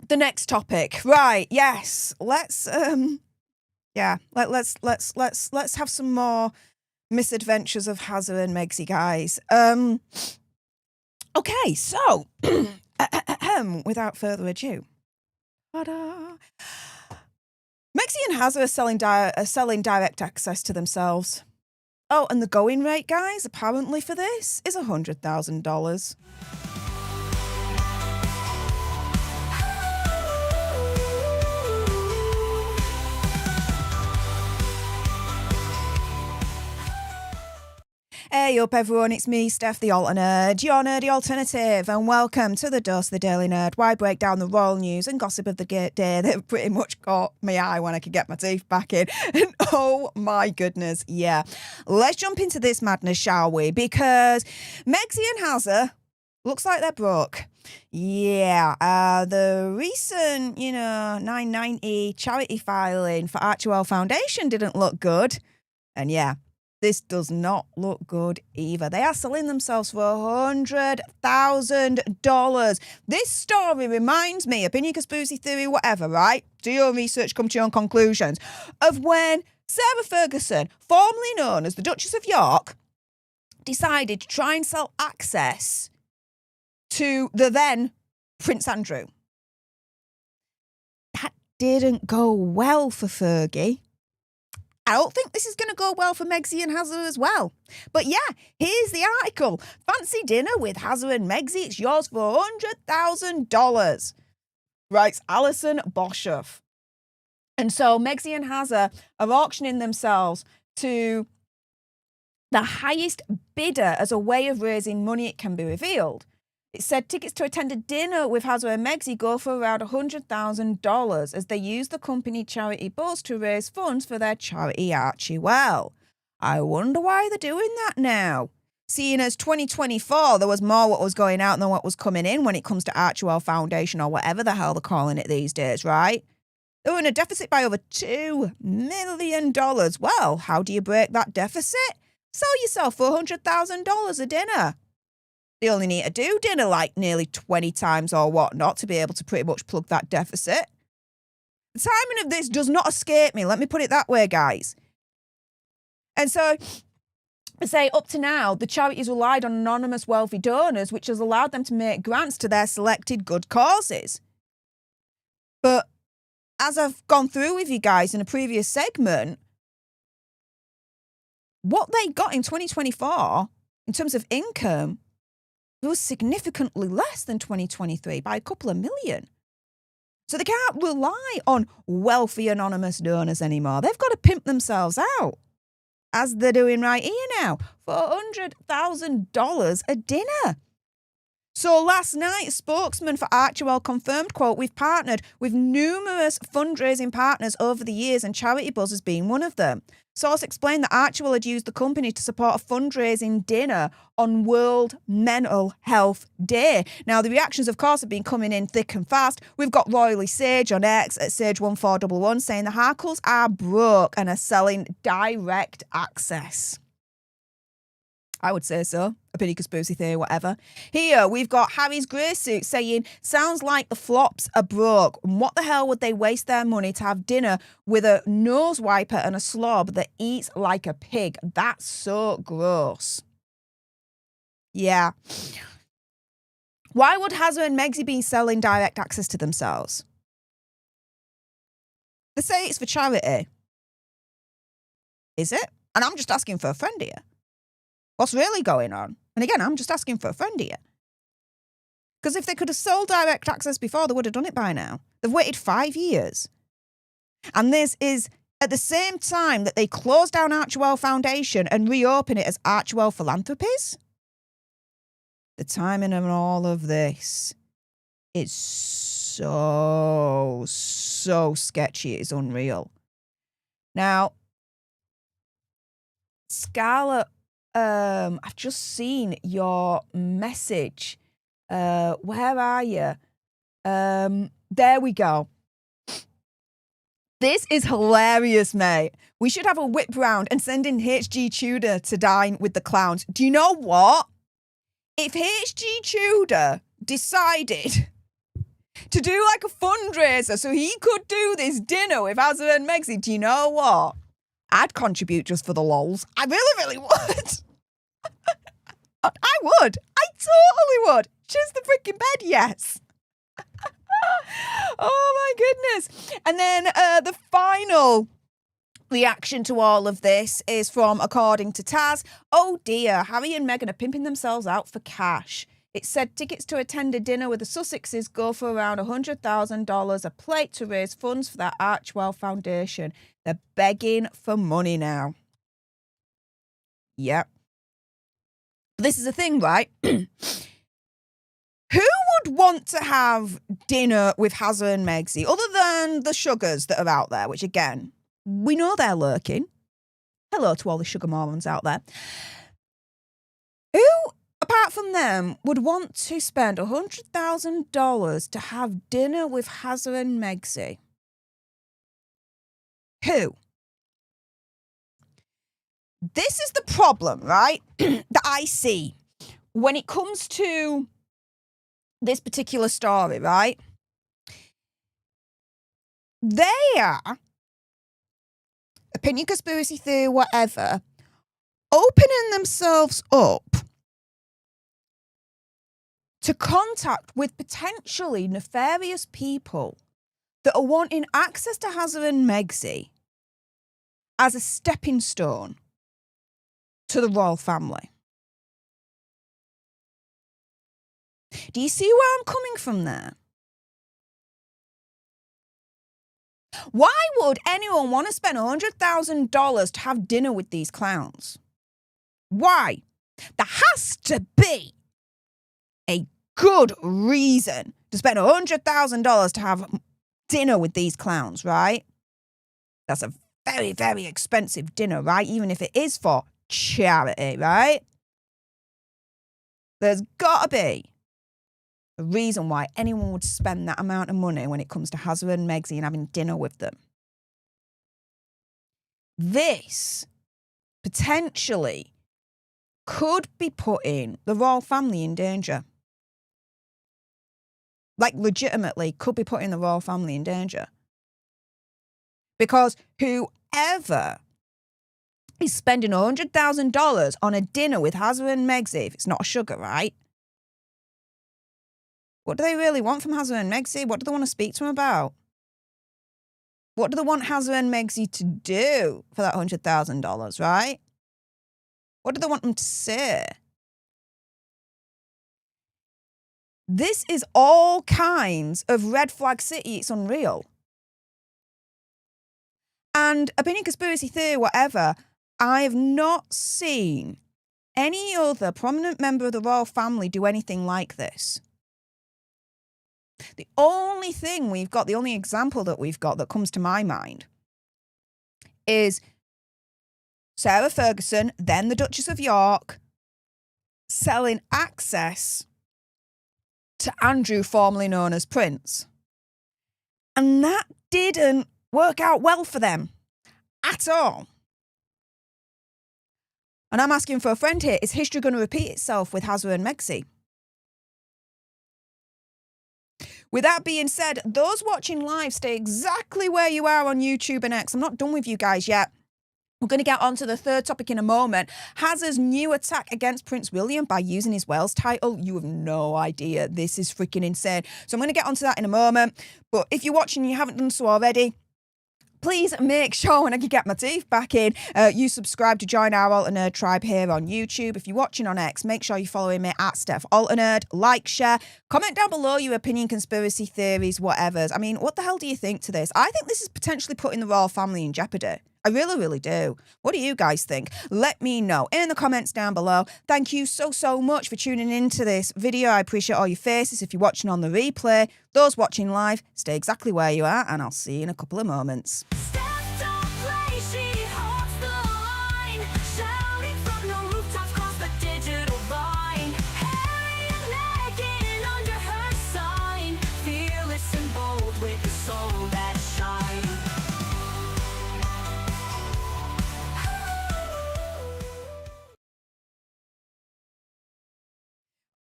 the next topic. Right. Yes. Let's let's have some more misadventures of Hazza and Megsy, guys. Okay, so without further ado. Ta-da. Megsy and Hazza are selling direct access to themselves. Oh, and the going rate, guys, apparently for this is $100,000. Hey up everyone, it's me, Stef The Alter Nerd, your nerdy alternative, and welcome to the Dose of the Daily Nerd, where I break down the royal news and gossip of the day that pretty much caught my eye when I could get my teeth back in. And oh my goodness, yeah. Let's jump into this madness, shall we? Because Megsy and Hazza looks like they're broke. Yeah, the recent, 990 charity filing for ARCHEWELL Foundation didn't look good. And yeah, this does not look good either. They are selling themselves for $100,000. This story reminds me, opinion, conspiracy theory, whatever, right? Do your research, come to your own conclusions, of when Sarah Ferguson, formerly known as the Duchess of York, decided to try and sell access to the then Prince Andrew. That didn't go well for Fergie. I don't think this is going to go well for Megsy and Hazza as well. But yeah, here's the article. Fancy dinner with Hazza and Megsy. It's yours for $100,000. Writes Alison Boshoff. And so Megsy and Hazza are auctioning themselves to the highest bidder as a way of raising money, it can be revealed. It said tickets to attend a dinner with Hazza and Megsy go for around $100,000 as they use the company charity bus to raise funds for their charity ARCHEWELL. I wonder why they're doing that now. Seeing as 2024, there was more what was going out than what was coming in when it comes to ARCHEWELL Foundation or whatever the hell they're calling it these days, right? They were in a deficit by over $2 million. Well, how do you break that deficit? Sell yourself for $100,000 a dinner. They only need to do dinner like nearly 20 times or whatnot to be able to pretty much plug that deficit. The timing of this does not escape me. Let me put it that way, guys. And so, I say up to now, the charities relied on anonymous wealthy donors, which has allowed them to make grants to their selected good causes. But as I've gone through with you guys in a previous segment, what they got in 2024 in terms of income was significantly less than 2023 by a couple of million. So they can't rely on wealthy anonymous donors anymore. They've got to pimp themselves out, as they're doing right here now, for $100,000 a dinner. So last night, a spokesman for ARCHEWELL confirmed, quote, "We've partnered with numerous fundraising partners over the years and Charity Buzz has been one of them." Source explained that ARCHEWELL had used the company to support a fundraising dinner on World Mental Health Day. Now, the reactions, of course, have been coming in thick and fast. We've got Royally Sage on X at Sage1411 saying the Harkles are broke and are selling direct access. I would say so. Opinion, conspiracy theory, whatever. Here, we've got Harry's grey suit saying, "Sounds like the flops are broke. And what the hell would they waste their money to have dinner with a nose wiper and a slob that eats like a pig? That's so gross." Yeah. Why would Hazza and Megzy be selling direct access to themselves? They say it's for charity. Is it? And I'm just asking for a friend here. What's really going on? And again, I'm just asking for a friend here. Because if they could have sold direct access before, they would have done it by now. They've waited 5 years. And this is at the same time that they closed down ARCHEWELL Foundation and reopen it as ARCHEWELL Philanthropies. The timing of all of this is so sketchy. It's unreal. Now, Scarlett, I've just seen your message. Where are you? There we go. This is hilarious, mate. We should have a whip round and send in HG Tudor to dine with the clowns. Do you know what? If HG Tudor decided to do like a fundraiser so he could do this dinner with Hazza and Megzy, do you know what? I'd contribute just for the lols. I really would. I would. I totally would. Just the freaking bed, yes. Oh my goodness. And then the final reaction to all of this is from, according to Taz, "Oh dear, Harry and Meghan are pimping themselves out for cash. It said tickets to attend a dinner with the Sussexes go for around $100,000 a plate to raise funds for their ARCHEWELL Foundation. They're begging for money now." Yep. This is the thing, right? Who would want to have dinner with Hazza and Megzy other than the sugars that are out there, which again, we know they're lurking. Hello to all the sugar morons out there. Who, apart from them, would want to spend $100,000 to have dinner with Hazza and Megzy? Who? This is the problem, right, that I see when it comes to this particular story, right? They are, opinion, conspiracy theory, whatever, opening themselves up to contact with potentially nefarious people that are wanting access to Hazza and Megzy as a stepping stone to the royal family. Do you see where I'm coming from there? Why would anyone want to spend $100,000 to have dinner with these clowns? Why? There has to be a good reason to spend $100,000 to have dinner with these clowns, right? That's a very, very expensive dinner, right? Even if it is for charity, right? There's got to be a reason why anyone would spend that amount of money when it comes to Hazza and Megzy and having dinner with them. This potentially could be putting the royal family in danger. Like, legitimately could be putting the royal family in danger. Because whoever is spending $100,000 on a dinner with Hazza and Megzi, if it's not a sugar, right? What do they really want from Hazza and Megzi? What do they want to speak to him about? What do they want Hazza and Megzi to do for that $100,000, right? What do they want them to say? This is all kinds of red flag city. It's unreal. And opinion, conspiracy theory, whatever, I have not seen any other prominent member of the royal family do anything like this. The only thing we've got, the only example that we've got that comes to my mind is Sarah Ferguson, then the Duchess of York, selling access to Andrew, formerly known as Prince. And that didn't work out well for them at all. And I'm asking for a friend here, is history going to repeat itself with Hazza and Megzi? With that being said, those watching live, stay exactly where you are on YouTube and X. I'm not done with you guys yet. We're going to get on to the third topic in a moment. Hazza's new attack against Prince William by using his Wales title. You have no idea. This is freaking insane. So I'm going to get onto that in a moment. But if you're watching and you haven't done so already, please make sure when I can get my teeth back in, you subscribe to join our Alter Nerd tribe here on YouTube. If you're watching on X, make sure you're following me at Stef Alter Nerd. Like, share, comment down below your opinion, conspiracy theories, whatever's. I mean, what the hell do you think to this? I think this is potentially putting the royal family in jeopardy. I really, really do. What do you guys think? Let me know in the comments down below. Thank you so much for tuning into this video. I appreciate all your faces. If you're watching on the replay, those watching live, stay exactly where you are, and I'll see you in a couple of moments.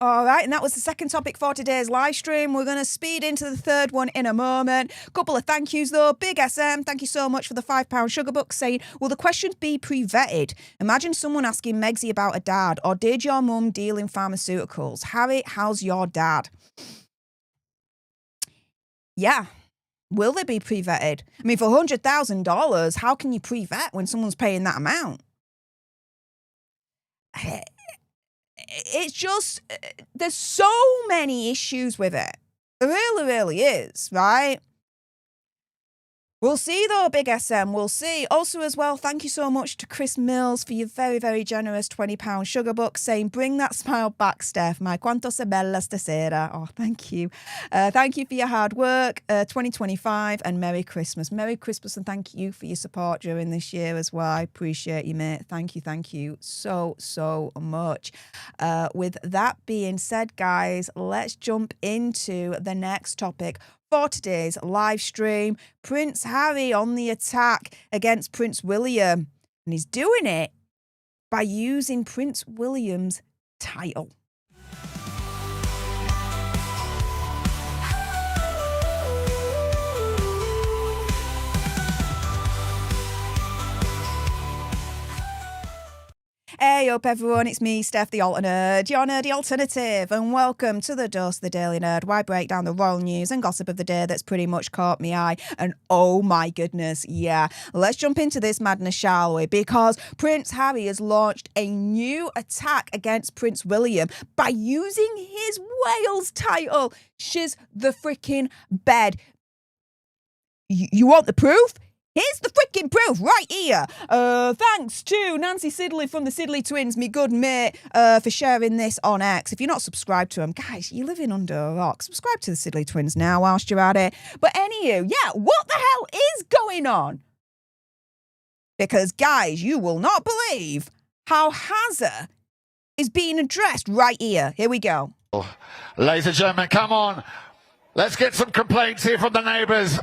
All right, and that was the second topic for today's live stream. We're going to speed into the third one in a moment. Couple of thank yous, though. Big SM, thank you so much for the £5 sugar book, saying, will the questions be pre-vetted? Imagine someone asking Megzi about a dad, or did your mum deal in pharmaceuticals? Harry, how's your dad? Yeah. Will they be pre-vetted? I mean, for $100,000, how can you pre-vet when someone's paying that amount? It's just, there's so many issues with it. There really, really is, right? We'll see though, Big SM, we'll see. Also as well, thank you so much to Chris Mills for your very, very generous £20 sugar book, saying, bring that smile back, Steph. My quanto se bella stasera. Oh, thank you. Thank you for your hard work, 2025, and Merry Christmas. Merry Christmas, and thank you for your support during this year as well. I appreciate you, mate. Thank you so much. With that being said, guys, let's jump into the next topic for today's live stream. Prince Harry on the attack against Prince William, and he's doing it by using Prince William's title. Hey up everyone, it's me, Stef The Alter Nerd, your nerdy alternative, and welcome to the Dose of the Daily Nerd, where I break down the royal news and gossip of the day that's pretty much caught me eye. And oh my goodness, yeah, let's jump into this madness, shall we? Because Prince Harry has launched a new attack against Prince William by using his Wales title. Shiz the freaking bed. You want the proof? Here's the freaking proof right here. Thanks to Nancy Sidley from the Sidley Twins, me good mate, for sharing this on X. If you're not subscribed to them, guys, you're living under a rock. Subscribe to the Sidley Twins now whilst you're at it. But anywho, yeah, what the hell is going on? Because, guys, you will not believe how Hazza is being addressed right here. Here we go. Ladies and gentlemen, come on. Let's get some complaints here from the neighbours.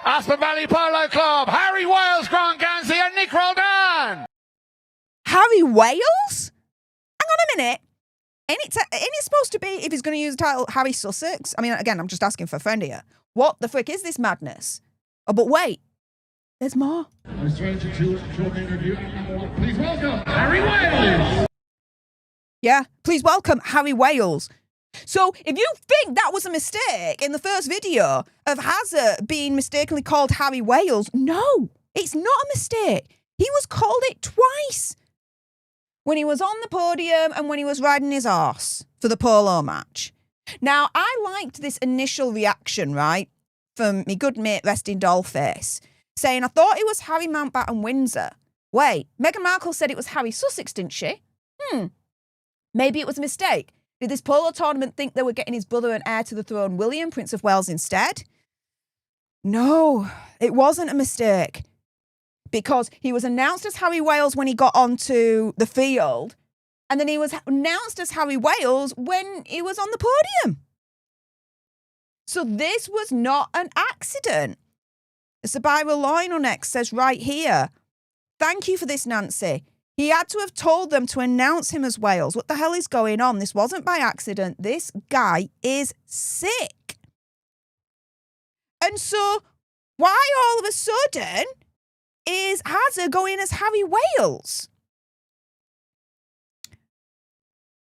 Aspen Valley Polo Club, Harry Wales, Grant Gansey and Nick Roldan. Harry Wales? Hang on a minute. Ain't it supposed to be, if he's going to use the title, Harry Sussex? I mean, again, I'm just asking for a friend here. What the frick is this madness? Oh, but wait, There's more. I was trying to do a short interview. Please welcome Harry Wales. Yeah, please welcome Harry Wales. So if you think that was a mistake in the first video of Hazard being mistakenly called Harry Wales, no, it's not a mistake. He was called it twice. When he was on the podium and when he was riding his arse for the polo match. Now, I liked this initial reaction, right, from me good mate Resting Dollface, saying, I thought it was Harry Mountbatten Windsor. Wait, Meghan Markle said it was Harry Sussex, didn't she? Maybe it was a mistake. Did this polo tournament think they were getting his brother and heir to the throne, William, Prince of Wales, instead? No, it wasn't a mistake. Because he was announced as Harry Wales when he got onto the field, and then he was announced as Harry Wales when he was on the podium. So this was not an accident. Sabira Loin on X says right here, thank you for this, Nancy. He had to have told them to announce him as Wales. What the hell is going on? This wasn't by accident. This guy is sick. And so why all of a sudden is Hazard going as Harry Wales?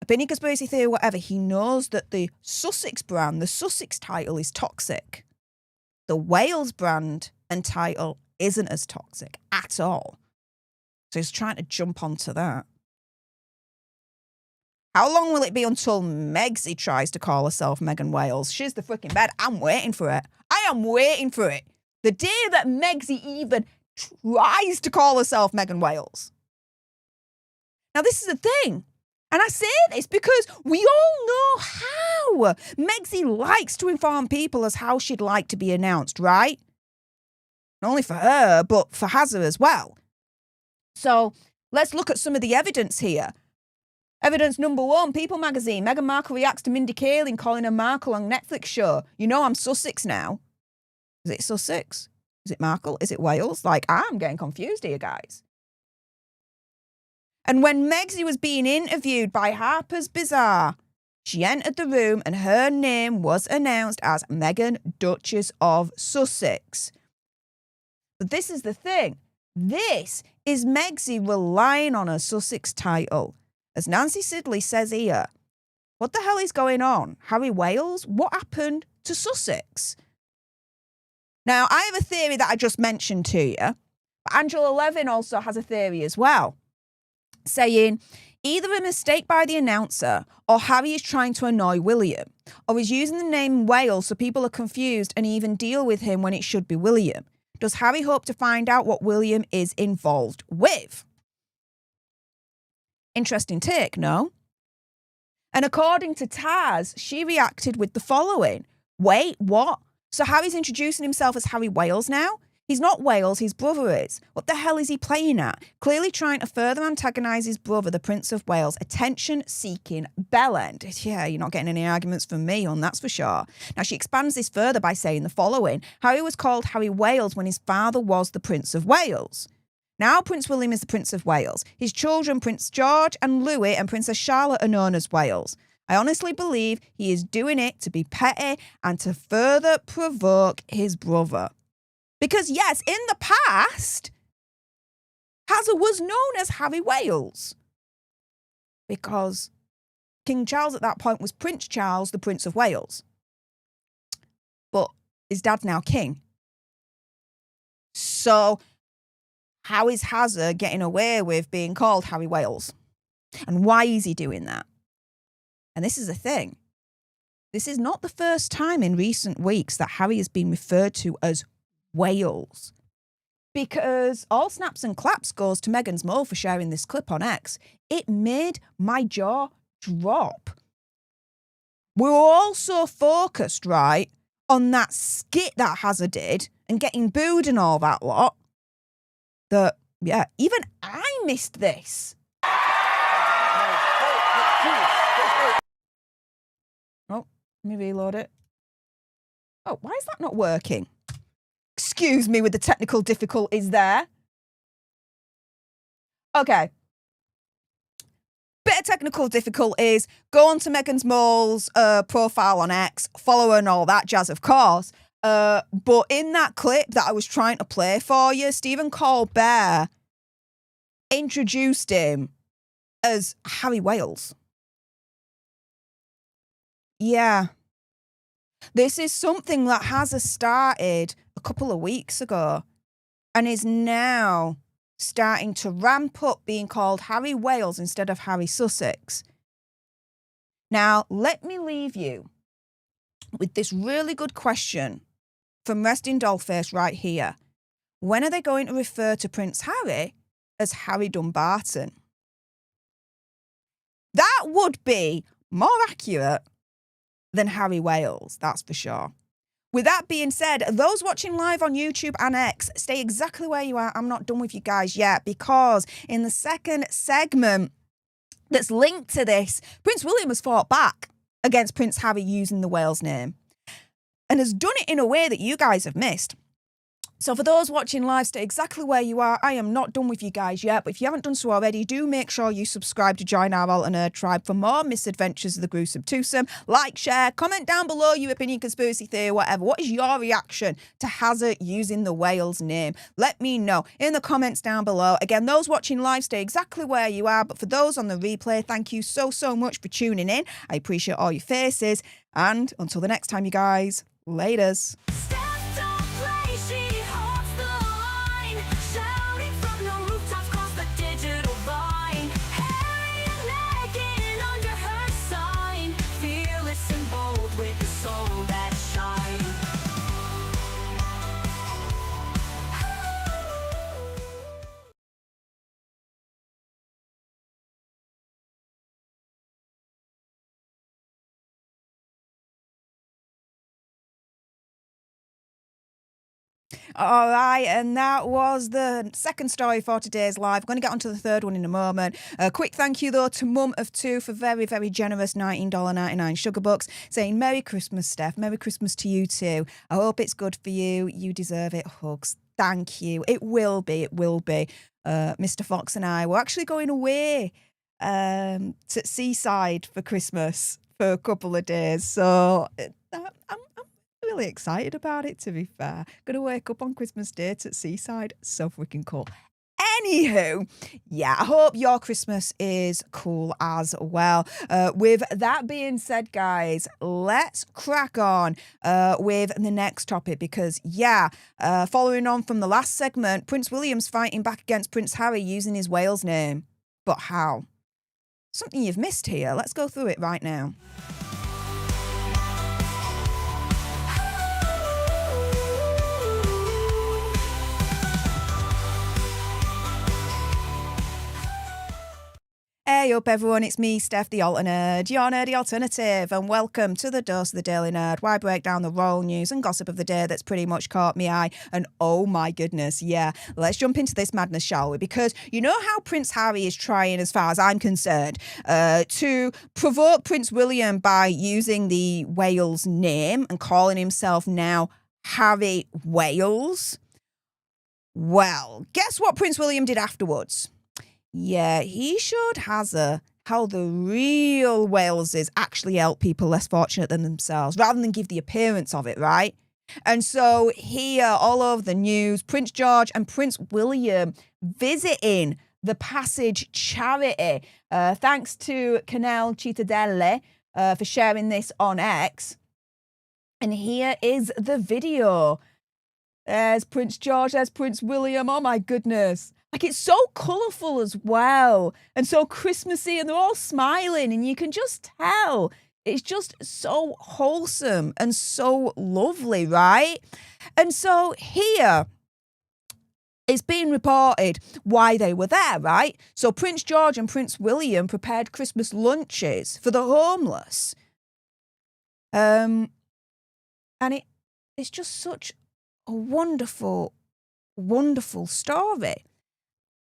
Opinion, conspiracy theory, whatever. He knows that the Sussex brand, the Sussex title is toxic. The Wales brand and title isn't as toxic at all. So he's trying to jump onto that. How long will it be until Megsy tries to call herself Meghan Wales? She's the freaking bed. I'm waiting for it. I am waiting for it. The day that Megsy even tries to call herself Meghan Wales. Now, this is the thing. And I say this because we all know how Megsy likes to inform people as how she'd like to be announced, right? Not only for her, but for Hazard as well. So let's look at some of the evidence here. Evidence number one, People magazine. Meghan Markle reacts to Mindy Kaling calling her Markle on Netflix show. You know I'm Sussex now. Is it Sussex? Is it Markle? Is it Wales? Like, I'm getting confused here, guys. And when Megsy was being interviewed by Harper's Bazaar, she entered the room and her name was announced as Meghan, Duchess of Sussex. But this is the thing. This is Megsy relying on her Sussex title. As Nancy Sidley says here, what the hell is going on? Harry Wales? What happened to Sussex? Now, I have a theory that I just mentioned to you, but Angela Levin also has a theory as well, saying either a mistake by the announcer or Harry is trying to annoy William, or is using the name Wales so people are confused and even deal with him when it should be William. Does Harry hope to find out what William is involved with? Interesting take, no? And according to Taz, she reacted with the following. Wait, what? So Harry's introducing himself as Harry Wales now? He's not Wales, his brother is. What the hell is he playing at? Clearly trying to further antagonise his brother, the Prince of Wales. Attention-seeking bellend. Yeah, you're not getting any arguments from me on, that's for sure. Now, she expands this further by saying the following. Harry was called Harry Wales when his father was the Prince of Wales. Now Prince William is the Prince of Wales. His children, Prince George and Louis and Princess Charlotte, are known as Wales. I honestly believe he is doing it to be petty and to further provoke his brother. Because yes, in the past, Hazard was known as Harry Wales. Because King Charles at that point was Prince Charles, the Prince of Wales. But his dad's now king. So how is Hazard getting away with being called Harry Wales? And why is he doing that? And this is the thing. This is not the first time in recent weeks that Harry has been referred to as Wales. Because all snaps and claps goes to Meghan's mole for sharing this clip on X. It made my jaw drop. We were all so focused, right, on that skit that Hazard did and getting booed and all that lot that, yeah, even I missed this. Oh, let me reload it. Oh, why is that not working? Excuse me with the technical difficulties there. Okay. Bit of technical difficulties. Go on to Meghan's Mole's profile on X, follow her and all that jazz, of course. But in that clip that I was trying to play for you, Stephen Colbert introduced him as Harry Wales. Yeah. This is something that has started a couple of weeks ago and is now starting to ramp up, being called Harry Wales instead of Harry Sussex. Now, let me leave you with this really good question from Resting Dollface right here. When are they going to refer to Prince Harry as Harry Dumbarton? That would be more accurate than Harry Wales, that's for sure. With that being said, those watching live on YouTube and X, stay exactly where you are. I'm not done with you guys yet, because in the second segment that's linked to this, Prince William has fought back against Prince Harry using the Wales name and has done it in a way that you guys have missed. So for those watching live, stay exactly where you are. I am not done with you guys yet, but if you haven't done so already, do make sure you subscribe to join our Alter Nerd tribe for more misadventures of the gruesome twosome. Like, share, comment down below your opinion, conspiracy theory, whatever. What is your reaction to Hazard using the Wales name? Let me know in the comments down below. Again, those watching live, stay exactly where you are, but for those on the replay, thank you so much for tuning in. I appreciate all your faces, and until the next time, you guys, laters. All right, and that was the second story for today's live. I'm going to get onto the third one in a moment. A quick thank you, though, to Mum of Two for very, very generous $19.99 sugar bucks, saying Merry Christmas, Steph. Merry Christmas to you too. I hope it's good for you. You deserve it. Hugs. Thank you. It will be. It will be. Mr. Fox and I were actually going away to Seaside for Christmas for a couple of days. So I'm really excited about it, to be fair. Gonna wake up on Christmas Day at Seaside. So freaking cool. Anywho, yeah, I hope your Christmas is cool as well. With that being said, guys, let's crack on with the next topic, because, yeah, following on from the last segment, Prince William's fighting back against Prince Harry using his Wales name. But how? Something you've missed here. Let's go through it right now. Hey up everyone, it's me, Stef The Alter Nerd, your nerdy alternative, and welcome to the Dose of the Daily Nerd, where I break down the royal news and gossip of the day that's pretty much caught me eye. And oh my goodness, yeah, let's jump into this madness, shall we? Because you know how Prince Harry is trying, as far as I'm concerned, to provoke Prince William by using the Wales name and calling himself now Harry Wales? Well, guess what Prince William did afterwards? Yeah, he showed Hazard how the real Waleses actually help people less fortunate than themselves, rather than give the appearance of it, right? And so here, all over the news, Prince George and Prince William visiting the Passage charity. Thanks to Canal Cittadelle for sharing this on X. And here is the video. There's Prince George, there's Prince William. Oh my goodness. Like, it's so colourful as well, and so Christmassy, and they're all smiling, and you can just tell it's just so wholesome and so lovely, right? And so here, it's being reported why they were there, right? So Prince George and Prince William prepared Christmas lunches for the homeless. And it's just such a wonderful, wonderful story.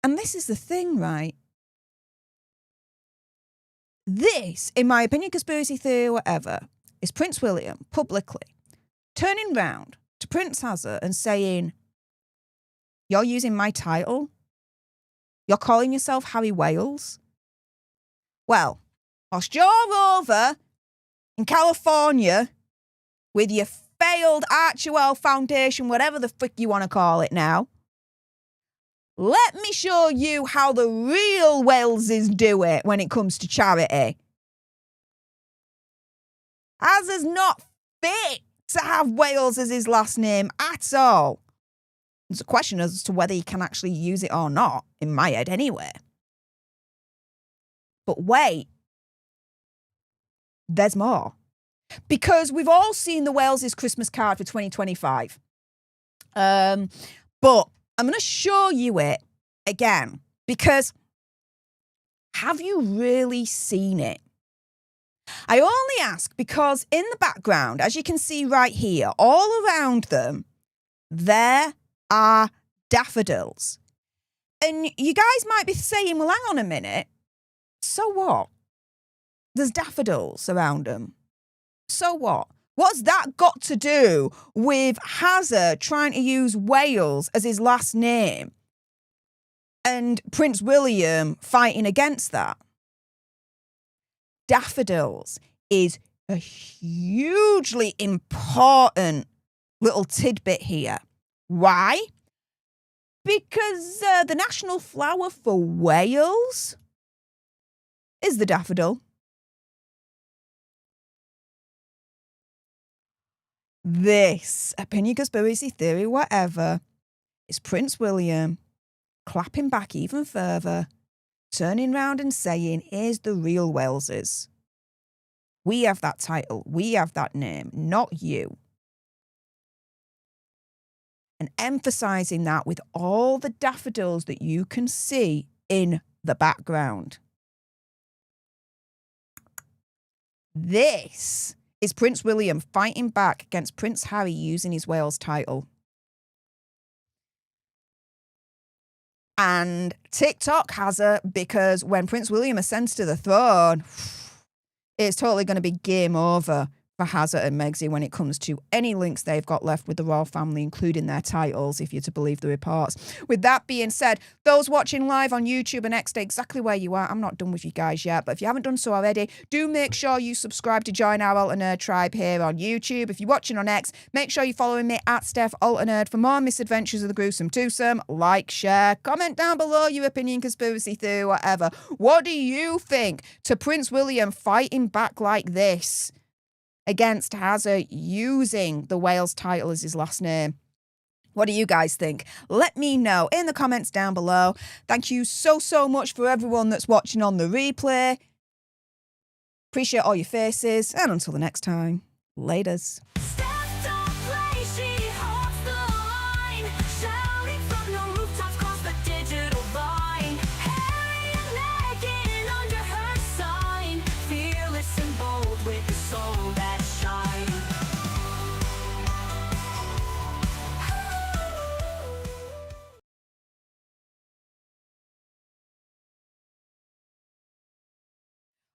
And this is the thing, right? This, in my opinion, conspiracy theory, whatever, is Prince William publicly turning round to Prince Hazard and saying, you're using my title? You're calling yourself Harry Wales? Well, whilst you're over in California with your failed ARCHEWELL Foundation, whatever the frick you want to call it now. Let me show you how the real Waleses do it when it comes to charity. As is not fit to have Wales as his last name at all. There's a question as to whether he can actually use it or not, in my head anyway. But wait, there's more. Because we've all seen the Wales' Christmas card for 2025. But I'm going to show you it again. Because have you really seen it? I only ask because in the background, as you can see right here, all around them, there are daffodils. And you guys might be saying, well, hang on a minute. So what? There's daffodils around them. So what? What's that got to do with Hazard trying to use Wales as his last name and Prince William fighting against that? Daffodils is a hugely important little tidbit here. Why? Because the national flower for Wales is the daffodil. This, opinion, conspiracy theory, whatever, is Prince William clapping back even further, turning round and saying, here's the real Waleses. We have that title. We have that name, not you. And emphasising that with all the daffodils that you can see in the background. This is Prince William fighting back against Prince Harry using his Wales title. And TikTok has it because when Prince William ascends to the throne, it's totally going to be game over for Hazard and Megxie when it comes to any links they've got left with the royal family, including their titles, if you're to believe the reports. With that being said, those watching live on YouTube and X, stay exactly where you are. I'm not done with you guys yet, but if you haven't done so already, do make sure you subscribe to join our Alter Nerd tribe here on YouTube. If you're watching on X, make sure you're following me at Stef Alter Nerd for more misadventures of the gruesome twosome. Like, share, comment down below your opinion, conspiracy theory, whatever. What do you think to Prince William fighting back like this against Hazard using the Wales title as his last name? What do you guys think? Let me know in the comments down below. Thank you so much for everyone that's watching on the replay. Appreciate all your faces. And until the next time, laters. Steph don't play, she holds the line, shouting from the rooftops across the digital line. Harry and Meghan under her sign, fearless and bold with the soul that shines.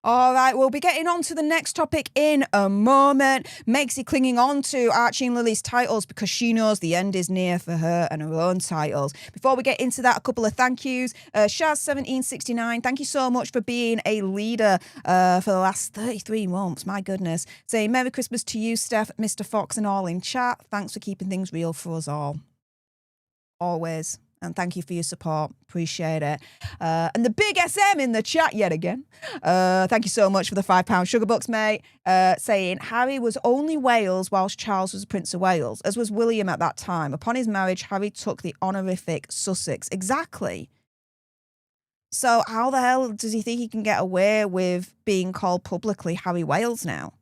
All right, we'll be getting on to the next topic in a moment. Megxie clinging on to Archie and Lily's titles because she knows the end is near for her and her own titles. Before we get into that, a couple of thank yous. Shaz1769, thank you so much for being a leader for the last 33 months. My goodness. Saying Merry Christmas to you, Steph, Mr. Fox, and all in chat. Thanks for keeping things real for us all. Always. And thank you for your support. Appreciate it. And the big SM in the chat yet again. Thank you so much for the £5 sugar bucks, mate. Saying, Harry was only Wales whilst Charles was Prince of Wales, as was William at that time. Upon his marriage, Harry took the honorific Sussex. Exactly. So how the hell does he think he can get away with being called publicly Harry Wales now?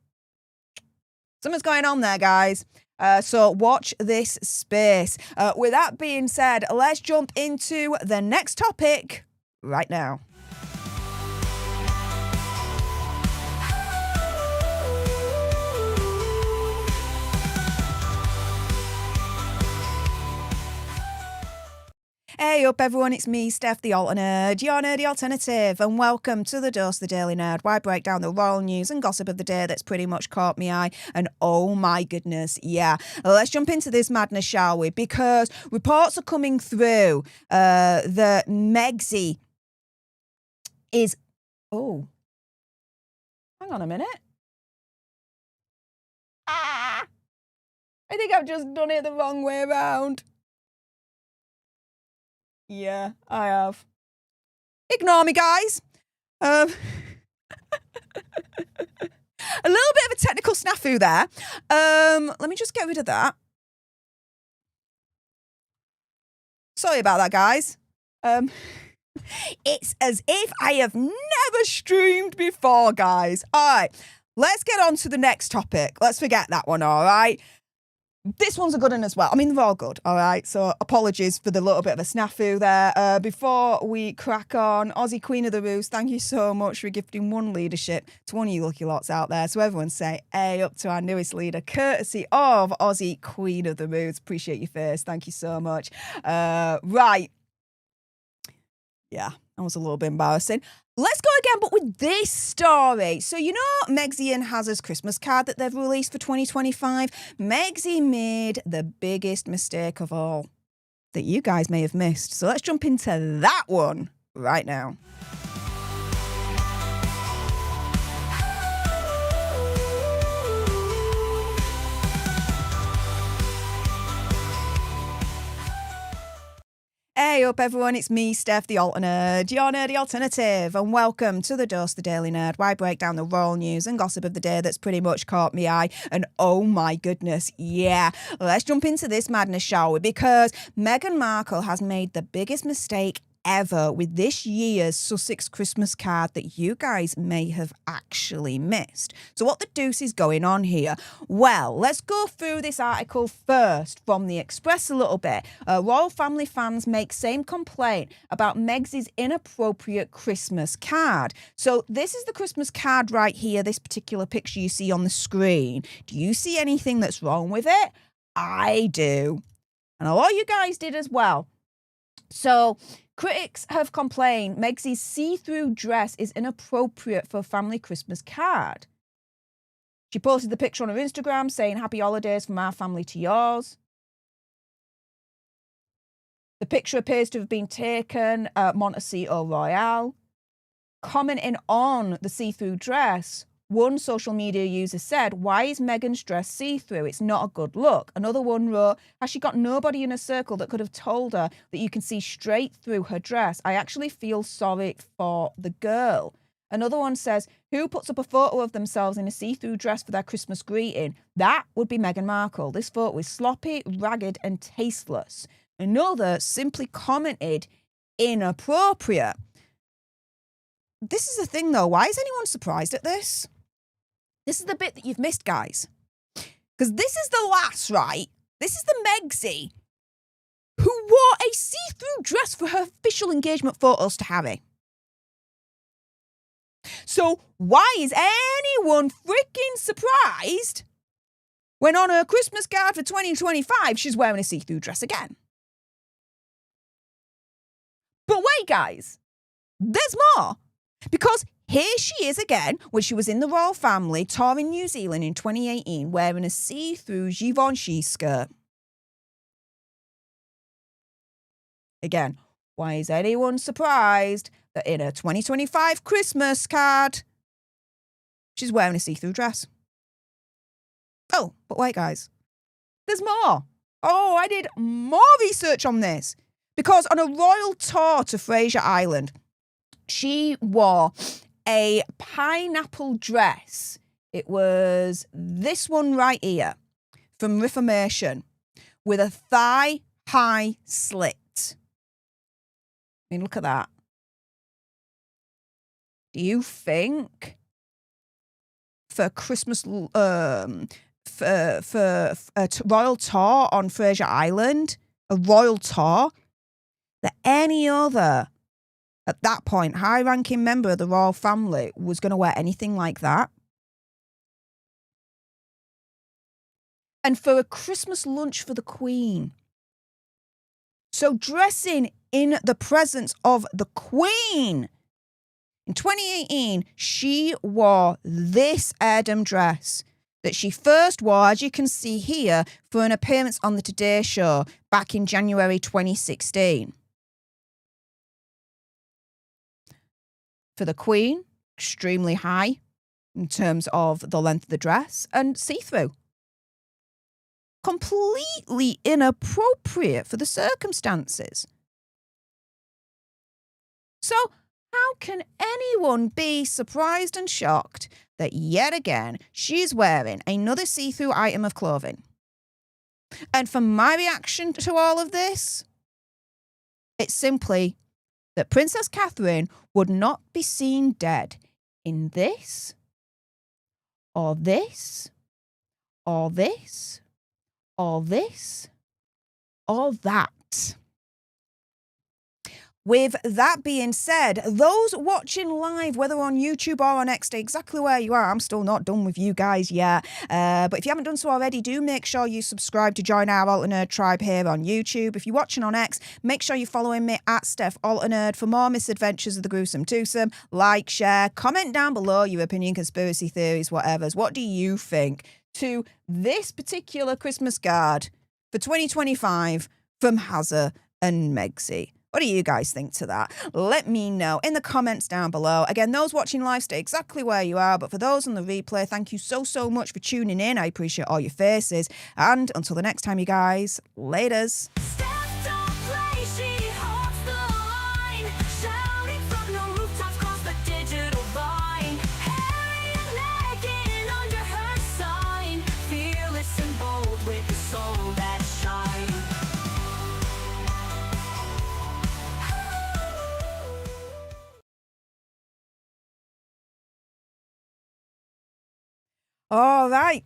Something's going on there, guys. So watch this space. With that being said, let's jump into the next topic right now. Hey up everyone, it's me, Stef The Alter Nerd, your nerdy alternative, and welcome to the Dose of the Daily Nerd, where I break down the royal news and gossip of the day that's pretty much caught me eye, and oh my goodness, yeah. Let's jump into this madness, shall we? Because reports are coming through that Megxie is... Oh. Hang on a minute. I think I've just done it the wrong way around. Yeah, I have. Ignore me, guys. A little bit of a technical snafu there. Let me just get rid of that. Sorry about that, guys. It's as if I have never streamed before, guys. All right, let's get on to the next topic. Let's forget that one, all right? This one's a good one as well. I mean, they're all good, all right? So apologies for the little bit of a snafu there. Before we crack on, Aussie Queen of the Roost, thank you so much for gifting one leadership to one of you lucky lots out there. So everyone say, hey, up to our newest leader, courtesy of Aussie Queen of the Roost. Appreciate your face. Thank you so much. Right. Yeah, that was a little bit embarrassing. Let's go again, but with this story. So, you know, Megsy and Hazard's Christmas card that they've released for 2025? Megsy made the biggest mistake of all that you guys may have missed. So let's jump into that one right now. Hey up everyone, it's me, Stef The Alter Nerd, your nerdy alternative, and welcome to the Dose the Daily Nerd, where I break down the royal news and gossip of the day that's pretty much caught me eye. And oh my goodness, yeah, let's jump into this madness, shall we? Because Meghan Markle has made the biggest mistake ever with this year's Sussex Christmas card that you guys may have actually missed. So what the deuce is going on here? Well, let's go through this article first from the Express a little bit. Royal family fans make same complaint about Megsy's inappropriate Christmas card. So this is the Christmas card right here, this particular picture you see on the screen. Do you see anything that's wrong with it? I do. And a lot of you guys did as well. So critics have complained Megsy's see-through dress is inappropriate for a family Christmas card. She posted the picture on her Instagram saying, "Happy holidays from our family to yours." The picture appears to have been taken at Montecito Royale. Commenting on the see-through dress, one social media user said, "Why is Meghan's dress see-through? It's not a good look." Another one wrote, "Has she got nobody in her circle that could have told her that you can see straight through her dress? I actually feel sorry for the girl." Another one says, "Who puts up a photo of themselves in a see-through dress for their Christmas greeting? That would be Meghan Markle. This photo is sloppy, ragged and tasteless." Another simply commented, "Inappropriate." This is the thing though, why is anyone surprised at this? This is the bit that you've missed, guys. Because this is the lass, right? This is the Megsy who wore a see-through dress for her official engagement photos to Harry. So why is anyone freaking surprised when on her Christmas card for 2025 she's wearing a see-through dress again? But wait, guys, there's more. Because here she is again when she was in the royal family touring New Zealand in 2018 wearing a see-through Givenchy skirt. Again, why is anyone surprised that in her 2025 Christmas card she's wearing a see-through dress? Oh, but wait guys, there's more. Oh, I did more research on this. Because on a royal tour to Fraser Island, she wore a pineapple dress. It was this one right here from Reformation with a thigh-high slit. I mean, look at that. Do you think for Christmas, for a royal tour on Fraser Island, a royal tour, that any other, at that point, high-ranking member of the royal family was going to wear anything like that? And for a Christmas lunch for the Queen. So dressing in the presence of the Queen. In 2018, she wore this Erdem dress that she first wore, as you can see here, for an appearance on the Today Show back in January 2016. For the Queen, extremely high in terms of the length of the dress and see-through. completely inappropriate for the circumstances. So, how can anyone be surprised and shocked that yet again she's wearing another see-through item of clothing? And for my reaction to all of this, it's simply that Princess Catherine would not be seen dead in this, or this, or this, or this, or that. With that being said, those watching live, whether on YouTube or on X, stay exactly where you are. I'm still not done with you guys yet. But if you haven't done so already, do make sure you subscribe to join our Alter Nerd tribe here on YouTube. If you're watching on X, make sure you're following me at Stef The Alter Nerd for more misadventures of the gruesome twosome. Like, share, comment down below your opinion, conspiracy theories, whatevers. What do you think to this particular Christmas card for 2025 from Hazza and Megsy? What do you guys think to that? Let me know in the comments down below. Again, those watching live, stay exactly where you are. But for those on the replay, thank you so much for tuning in. I appreciate all your faces. And until the next time, you guys, laters. Steph don't play, she holds the line. Shouting from the rooftops across the digital vine. Harry and Meghan under her sign. Fearless and bold with the soul that shines. All right.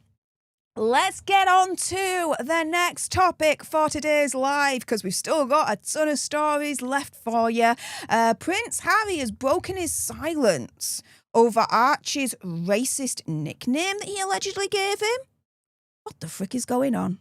Let's get on to the next topic for today's live, because we've still got a ton of stories left for you. Prince Harry has broken his silence over Archie's racist nickname that he allegedly gave him. What the frick is going on?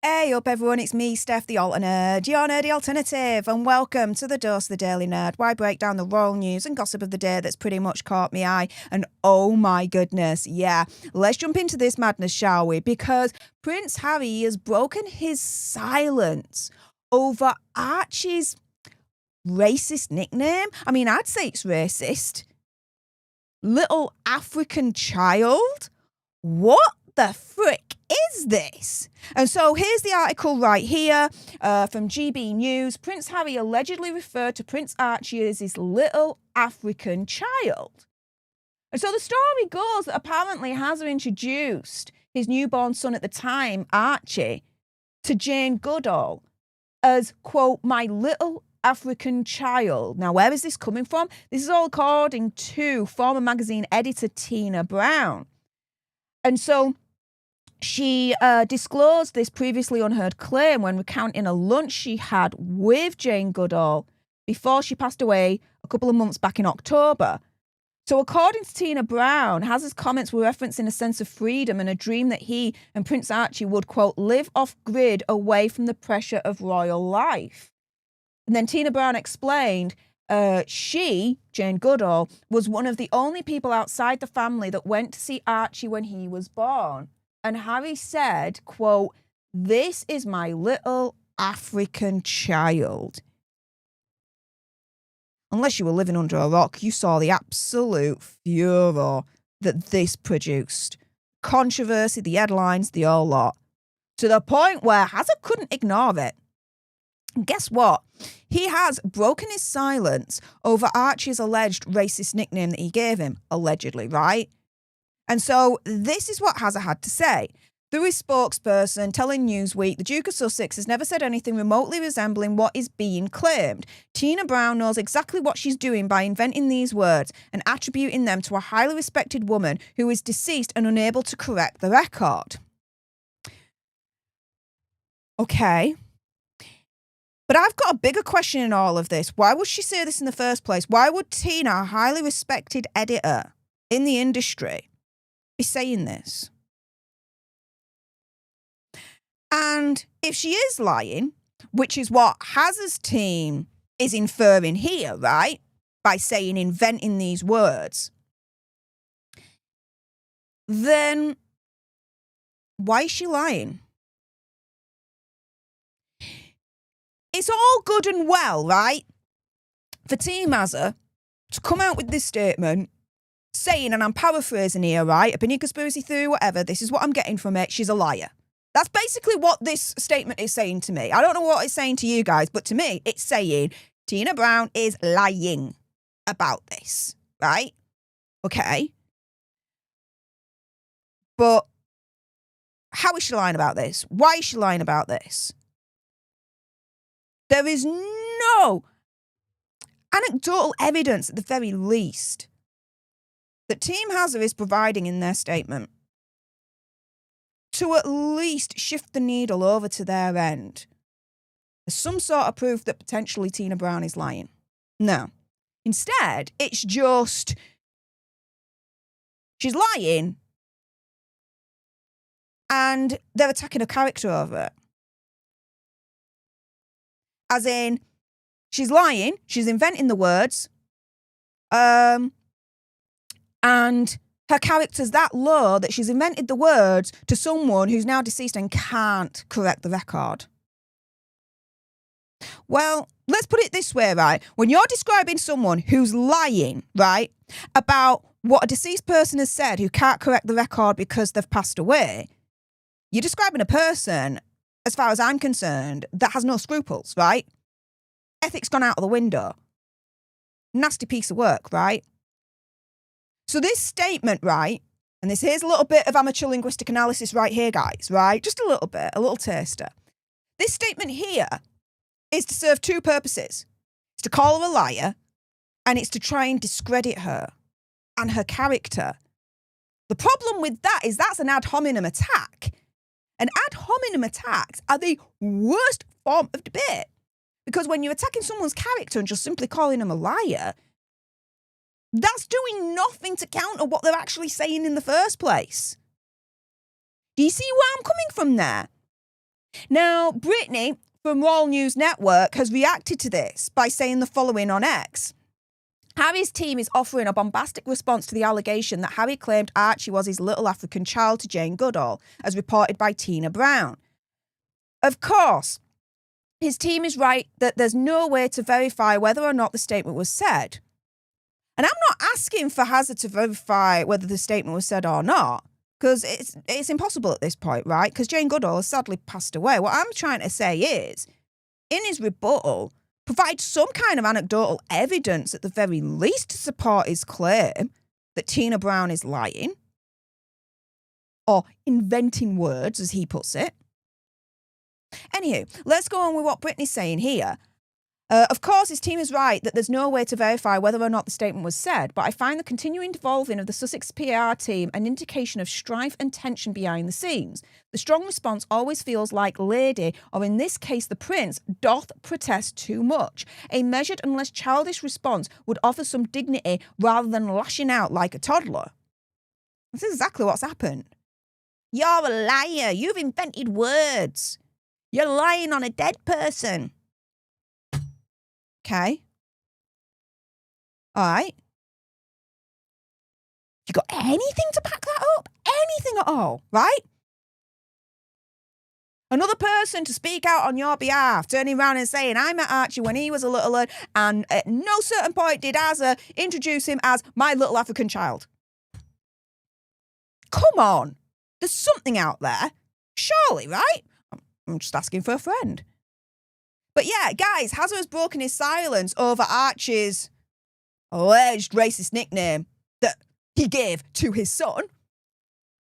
Hey up everyone, it's me, Stef The Alter Nerd, your nerdy alternative, and welcome to the Dose of the Daily Nerd, where I break down the royal news and gossip of the day that's pretty much caught me eye. And oh my goodness, yeah, let's jump into this madness, shall we? Because Prince Harry has broken his silence over Archie's racist nickname. I mean, I'd say it's racist. Little African child? What the frick is this? And so here's the article right here from GB News. Prince Harry allegedly referred to Prince Archie as his little African child. And so the story goes that apparently Hazza introduced his newborn son at the time, Archie, to Jane Goodall as, quote, my little African child. Now, where is this coming from? This is all according to former magazine editor Tina Brown. And so she disclosed this previously unheard claim when recounting a lunch she had with Jane Goodall before she passed away a couple of months back in October. So according to Tina Brown, Hazza's comments were referencing a sense of freedom and a dream that he and Prince Archie would, quote, live off-grid away from the pressure of royal life. And then Tina Brown explained she, Jane Goodall, was one of the only people outside the family that went to see Archie when he was born. And Harry said, quote, this is my little African child. Unless you were living under a rock, you saw the absolute furor that this produced. Controversy, the headlines, the whole lot. To the point where Hazza couldn't ignore it. And guess what? He has broken his silence over Archie's alleged racist nickname that he gave him, allegedly, right? And so this is what Hazza had to say. Through his spokesperson telling Newsweek, the Duke of Sussex has never said anything remotely resembling what is being claimed. Tina Brown knows exactly what she's doing by inventing these words and attributing them to a highly respected woman who is deceased and unable to correct the record. Okay. But I've got a bigger question in all of this. Why would she say this in the first place? Why would Tina, a highly respected editor in the industry, be saying this? And if she is lying, which is what Hazza's team is inferring here, right? By saying inventing these words, then why is she lying? it's all good and well, right, for Team Hazza to come out with this statement saying, and I'm paraphrasing here, right, opinion conspiracy theory, whatever, this is what I'm getting from it, she's a liar. That's basically what this statement is saying to me. I don't know what it's saying to you guys, but to me, it's saying Tina Brown is lying about this, right? Okay. But how is she lying about this? Why is she lying about this? There is no anecdotal evidence, at the very least, that Team Hazza is providing in their statement to at least shift the needle over to their end as some sort of proof that potentially Tina Brown is lying. No. Instead, it's just she's lying and they're attacking her character over it. As in, she's lying, she's inventing the words, and her character's that low that she's invented the words to someone who's now deceased and can't correct the record. Well, let's put it this way, right? When you're describing someone who's lying, right, about what a deceased person has said who can't correct the record because they've passed away, you're describing a person, as far as I'm concerned, that has no scruples, right? Ethics gone out of the window. Nasty piece of work, right? So this statement, right, and here's a little bit of amateur linguistic analysis right here, guys, right? Just a little bit, a little taster. This statement here is to serve two purposes. It's to call her a liar, and it's to try and discredit her and her character. The problem with that is that's an ad hominem attack. And ad hominem attacks are the worst form of debate. Because when you're attacking someone's character and just simply calling them a liar, that's doing nothing to counter what they're actually saying in the first place. Do you see where I'm coming from there? Now, Brittany from Royal News Network has reacted to this by saying the following on X. Harry's team is offering a bombastic response to the allegation that Harry claimed Archie was his little African child to Jane Goodall, as reported by Tina Brown. Of course, his team is right that there's no way to verify whether or not the statement was said. And I'm not asking for Hazza to verify whether the statement was said or not, because it's impossible at this point, right? Because Jane Goodall has sadly passed away. What I'm trying to say is, in his rebuttal, provide some kind of anecdotal evidence at the very least to support his claim that Tina Brown is lying or inventing words, as he puts it. Anywho, let's go on with what Brittany's saying here. Of course, his team is right that there's no way to verify whether or not the statement was said, but I find the continuing involving of the Sussex PR team an indication of strife and tension behind the scenes. The strong response always feels like Lady, or in this case the Prince, doth protest too much. A measured and less childish response would offer some dignity rather than lashing out like a toddler. That's exactly what's happened. You're a liar. You've invented words. You're lying on a dead person. Okay. All right. You got anything to back that up? Anything at all, right? Another person to speak out on your behalf, turning around and saying, I met Archie when he was a little lad, and at no certain point did Hazza introduce him as my little African child. Come on. There's something out there. Surely, right? I'm just asking for a friend. But yeah, guys, Hazza has broken his silence over Archie's alleged racist nickname that he gave to his son.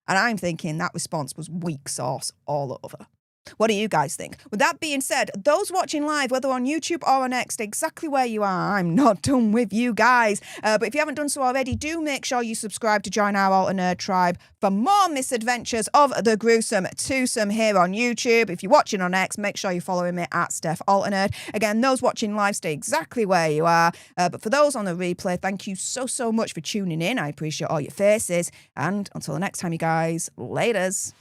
And I'm thinking that response was weak sauce all over. What do you guys think? With that being said, those watching live, whether on YouTube or on X, exactly where you are, I'm not done with you guys. But if you haven't done so already, do make sure you subscribe to join our Alter Nerd tribe for more misadventures of the gruesome twosome here on YouTube. If you're watching on X, make sure you're following me at Stef The Alter Nerd. Again, those watching live, stay exactly where you are. But for those on the replay, thank you so much for tuning in. I appreciate all your faces. And until the next time, you guys, laters.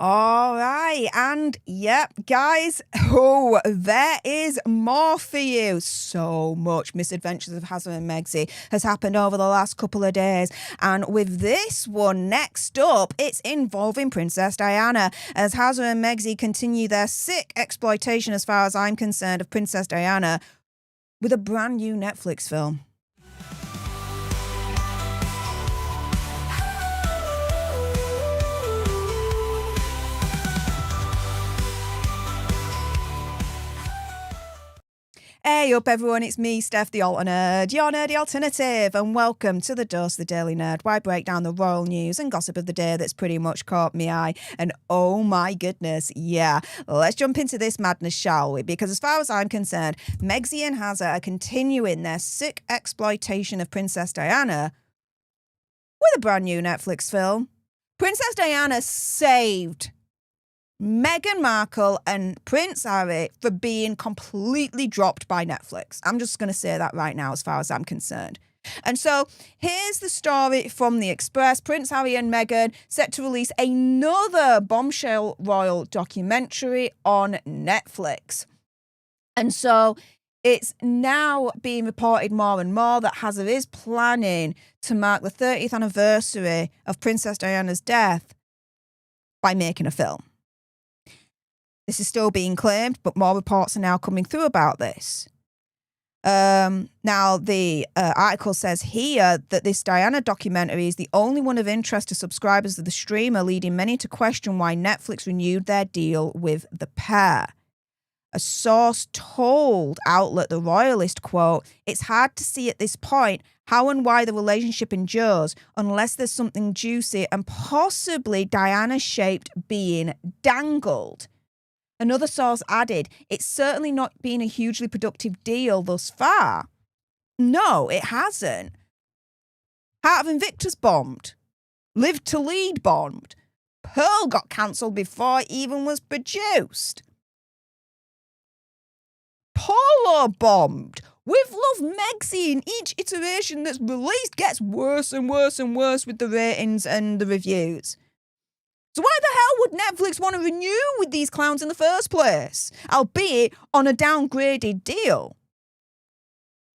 All right, and yep, guys, there is more for you. So much misadventures of Harry and Meghan has happened over the last couple of days, and with this one next up, it's involving Princess Diana, as Harry and Meghan continue their sick exploitation, as far as I'm concerned, of Princess Diana with a brand new Netflix film. Hey up everyone, it's me, Stef The Alter Nerd, your nerdy alternative, and welcome to the Dose of the Daily Nerd, where I break down the royal news and gossip of the day that's pretty much caught me eye. And oh my goodness, yeah, let's jump into this madness, shall we? Because as far as I'm concerned, Meghan and Harry are continuing their sick exploitation of Princess Diana with a brand new Netflix film. Princess Diana saved Meghan Markle and Prince Harry for being completely dropped by Netflix. I'm just going to say that right now as far as I'm concerned. And so here's the story from The Express. Prince Harry and Meghan set to release another bombshell royal documentary on Netflix. And so it's now being reported more and more that Harry is planning to mark the 30th anniversary of Princess Diana's death by making a film. This is still being claimed, but more reports are now coming through about this. Now, the article says here that this Diana documentary is the only one of interest to subscribers of the streamer, leading many to question why Netflix renewed their deal with the pair. A source told outlet The Royalist, quote, "It's hard to see at this point how and why the relationship endures unless there's something juicy and possibly Diana-shaped being dangled." Another source added, "It's certainly not been a hugely productive deal thus far." No, it hasn't. Heart of Invictus bombed. Live to Lead bombed. Pearl got cancelled before it even was produced. Polo bombed. With Love Meghan, each iteration that's released gets worse and worse and worse with the ratings and the reviews. So why the hell would Netflix want to renew with these clowns in the first place, albeit on a downgraded deal?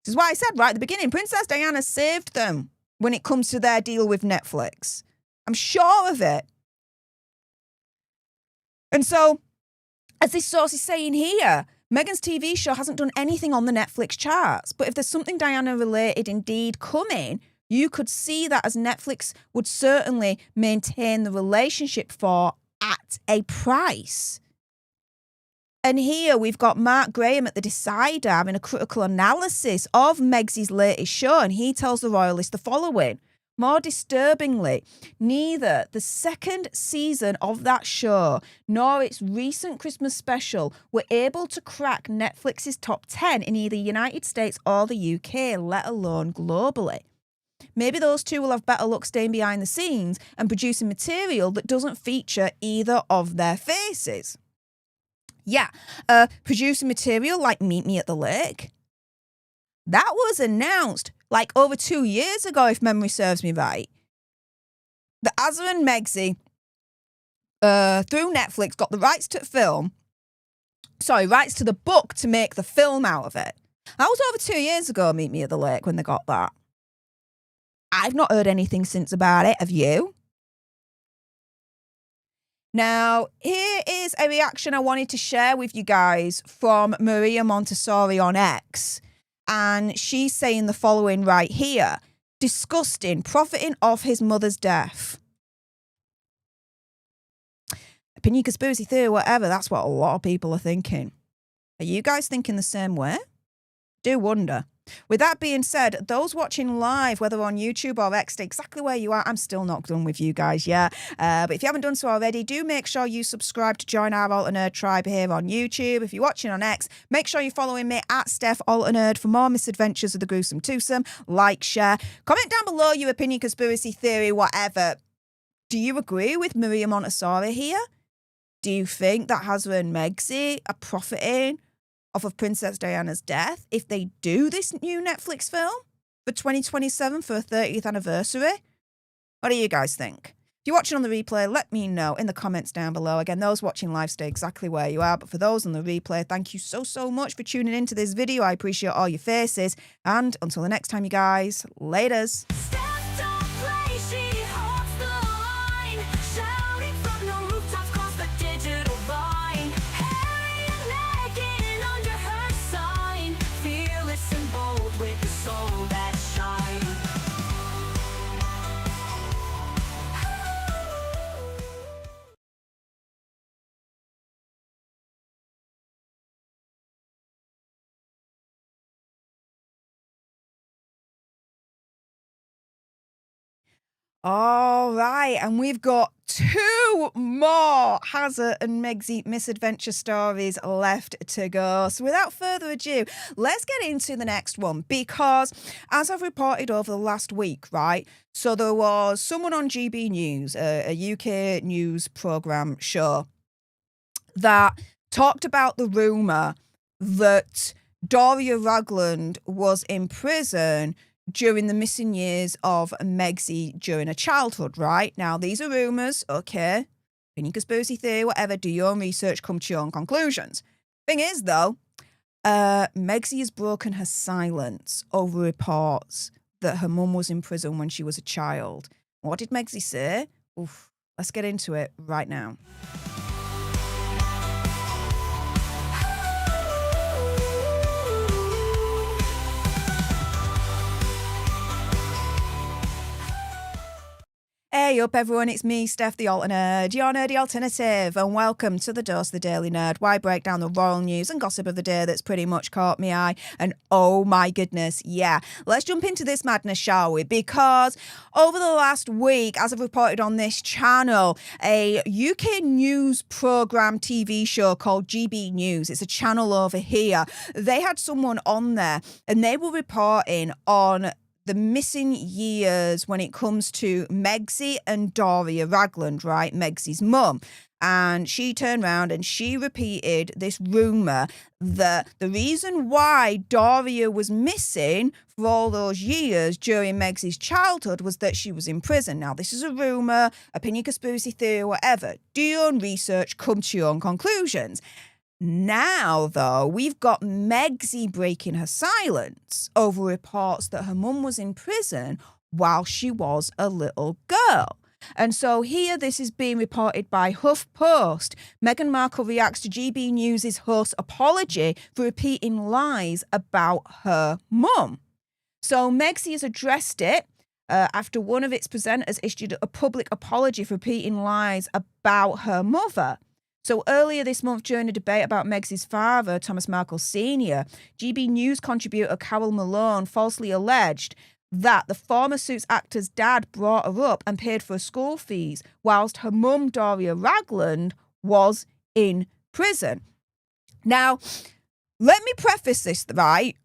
This is why I said right at the beginning, Princess Diana saved them when it comes to their deal with Netflix. I'm sure of it. And so, as this source is saying here, Meghan's TV show hasn't done anything on the Netflix charts, but if there's something Diana-related indeed coming, you could see that as Netflix would certainly maintain the relationship for at a price. And here we've got Mark Graham at The Decider having a critical analysis of Meg's latest show, and he tells The Royalist the following. More disturbingly, neither the second season of that show nor its recent Christmas special were able to crack Netflix's top 10 in either the United States or the UK, let alone globally. Maybe those two will have better luck staying behind the scenes and producing material that doesn't feature either of their faces. Yeah, producing material like Meet Me at the Lake. That was announced like over 2 years ago, if memory serves me right. The Harry and Meghan, through Netflix, got the rights to rights to the book to make the film out of it. That was over 2 years ago, Meet Me at the Lake, when they got that. I've not heard anything since about it. Have you? Now, here is a reaction I wanted to share with you guys from Maria Montessori on X. And she's saying the following right here. Disgusting, profiting off his mother's death. Opinion, conspiracy theory, whatever, that's what a lot of people are thinking. Are you guys thinking the same way? Do wonder. With that being said, those watching live, whether on YouTube or X, stay exactly where you are. I'm still not done with you guys yet. But if you haven't done so already, do make sure you subscribe to join our Alter Nerd tribe here on YouTube. If you're watching on X, make sure you're following me at Stef Alter Nerd for more misadventures of the gruesome twosome. Like, share. Comment down below your opinion, conspiracy theory, whatever. Do you agree with Maria Montessori here? Do you think that Harry and Meghan are profiting off of Princess Diana's death if they do this new Netflix film for 2027 for a 30th anniversary? What do you guys think? If you're watching on the replay, let me know in the comments down below. Again, those watching live stay exactly where you are. But for those on the replay, thank you so much for tuning into this video. I appreciate all your faces. And until the next time, you guys, laters. Stef don't play, she holds the line, shouting from the rooftops across the digital line. Harry and Meghan under her sign, fearless and bold with the soul that shines. All right, and we've got 2 more Hazard and Megsy misadventure stories left to go. So without further ado, let's get into the next one, because as I've reported over the last week, right, so there was someone on GB News, a UK news programme show, that talked about the rumour that Doria Ragland was in prison during the missing years of Megsy during her childhood, right? Now, these are rumours, okay? Opinion, conspiracy theory, whatever. Do your own research, come to your own conclusions. Thing is, though, Megsy has broken her silence over reports that her mum was in prison when she was a child. What did Megsy say? Oof, let's get into it right now. Hey up everyone, it's me, Stef The Alter Nerd, your nerdy alternative, and welcome to the Dose of the Daily Nerd, where I break down the royal news and gossip of the day that's pretty much caught me eye. And oh my goodness, yeah, let's jump into this madness, shall we? Because over the last week, as I've reported on this channel, a UK news programme TV show called GB News, it's a channel over here, they had someone on there and they were reporting on the missing years when it comes to Megsy and Doria Ragland, right? Megsy's mum. And she turned around and she repeated this rumour that the reason why Doria was missing for all those years during Megsy's childhood was that she was in prison. Now, this is a rumour, opinion, conspiracy theory, whatever. Do your own research, come to your own conclusions. Now, though, we've got Megsy breaking her silence over reports that her mum was in prison while she was a little girl. And so here this is being reported by HuffPost. Meghan Markle reacts to GB News' host's apology for repeating lies about her mum. So Megsy has addressed it after one of its presenters issued a public apology for repeating lies about her mother. So earlier this month, during a debate about Megsy's father, Thomas Markle Sr., GB News contributor Carol Malone falsely alleged that the former Suits actor's dad brought her up and paid for her school fees, whilst her mum, Doria Ragland, was in prison. Now, let me preface this, right,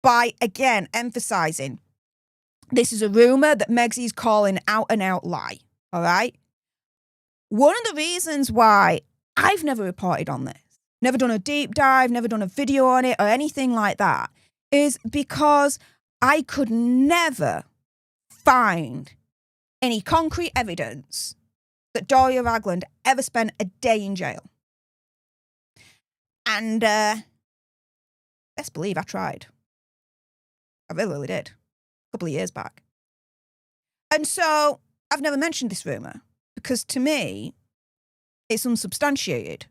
by, again, emphasising this is a rumour that Megsy's calling out-and-out lie, all right? One of the reasons why I've never reported on this, never done a deep dive, never done a video on it or anything like that, is because I could never find any concrete evidence that Doria Ragland ever spent a day in jail. And best believe I tried. I really did. A couple of years back. And so I've never mentioned this rumour because to me, it's unsubstantiated.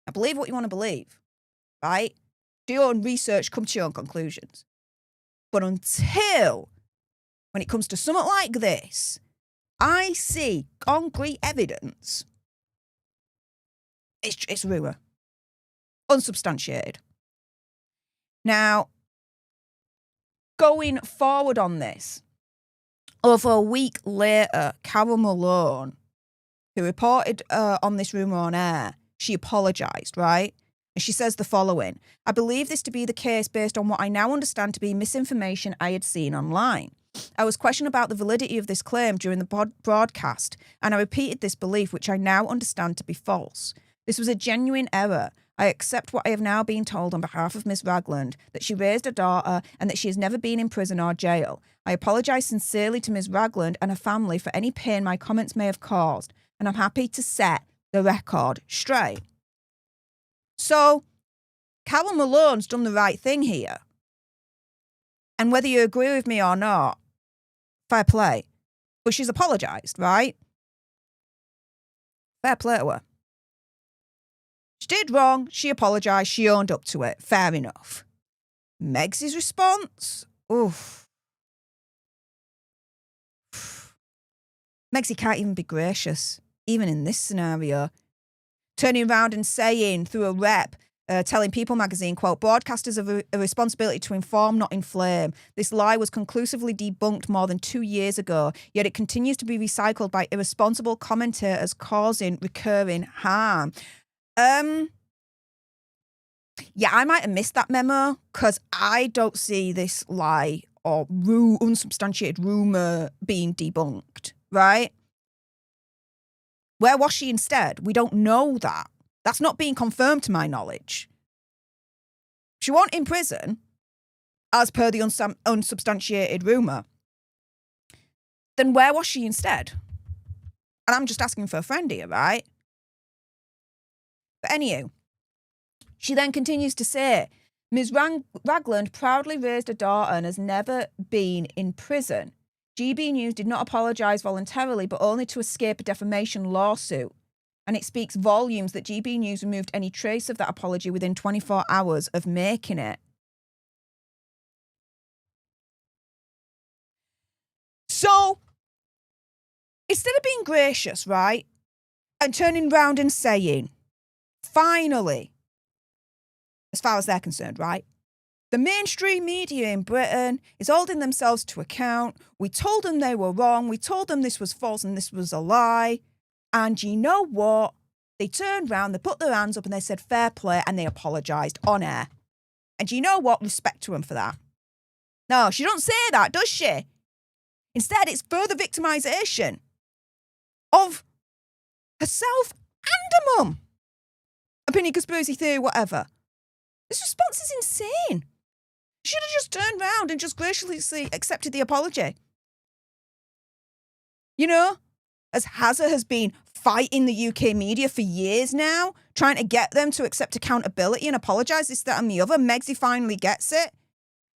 Now, believe what you want to believe, right? Do your own research, come to your own conclusions. But until, when it comes to something like this, I see concrete evidence, it's rumour. Unsubstantiated. Now, going forward on this, over a week later, Carol Malone, who reported on this rumour on air, she apologised, right? And she says the following: I believe this to be the case based on what I now understand to be misinformation I had seen online. I was questioned about the validity of this claim during the broadcast, and I repeated this belief, which I now understand to be false. This was a genuine error. I accept what I have now been told on behalf of Miss Ragland, that she raised a daughter and that she has never been in prison or jail. I apologise sincerely to Miss Ragland and her family for any pain my comments may have caused, and I'm happy to set the record straight. So, Carol Malone's done the right thing here. And whether you agree with me or not, fair play. But she's apologised, right? Fair play to her. She did wrong, she apologised, she owned up to it. Fair enough. Meg's response? Oof. Megsy can't even be gracious, even in this scenario. Turning around and saying, through a rep, telling People magazine, quote, broadcasters have a responsibility to inform, not inflame. This lie was conclusively debunked more than 2 years ago, yet it continues to be recycled by irresponsible commentators causing recurring harm. Yeah, I might have missed that memo because I don't see this lie or unsubstantiated rumour being debunked, right? Where was she instead? We don't know that. That's not being confirmed to my knowledge. She wasn't in prison, as per the unsubstantiated rumour. Then where was she instead? And I'm just asking for a friend here, right? But anywho, she then continues to say, Ms. Ragland proudly raised a daughter and has never been in prison. GB News did not apologise voluntarily, but only to escape a defamation lawsuit. And it speaks volumes that GB News removed any trace of that apology within 24 hours of making it. So, instead of being gracious, right, and turning round and saying, finally, as far as they're concerned, right, the mainstream media in Britain is holding themselves to account. We told them they were wrong. We told them this was false and this was a lie. And you know what? They turned round, they put their hands up and they said fair play and they apologised on air. And you know what? Respect to them for that. No, she don't say that, does she? Instead, it's further victimisation of herself and her mum. Opinion, conspiracy theory, whatever. This response is insane. She should have just turned round and just graciously accepted the apology. You know, as Hazza has been fighting the UK media for years now, trying to get them to accept accountability and apologise, this, that and the other, Megsy finally gets it.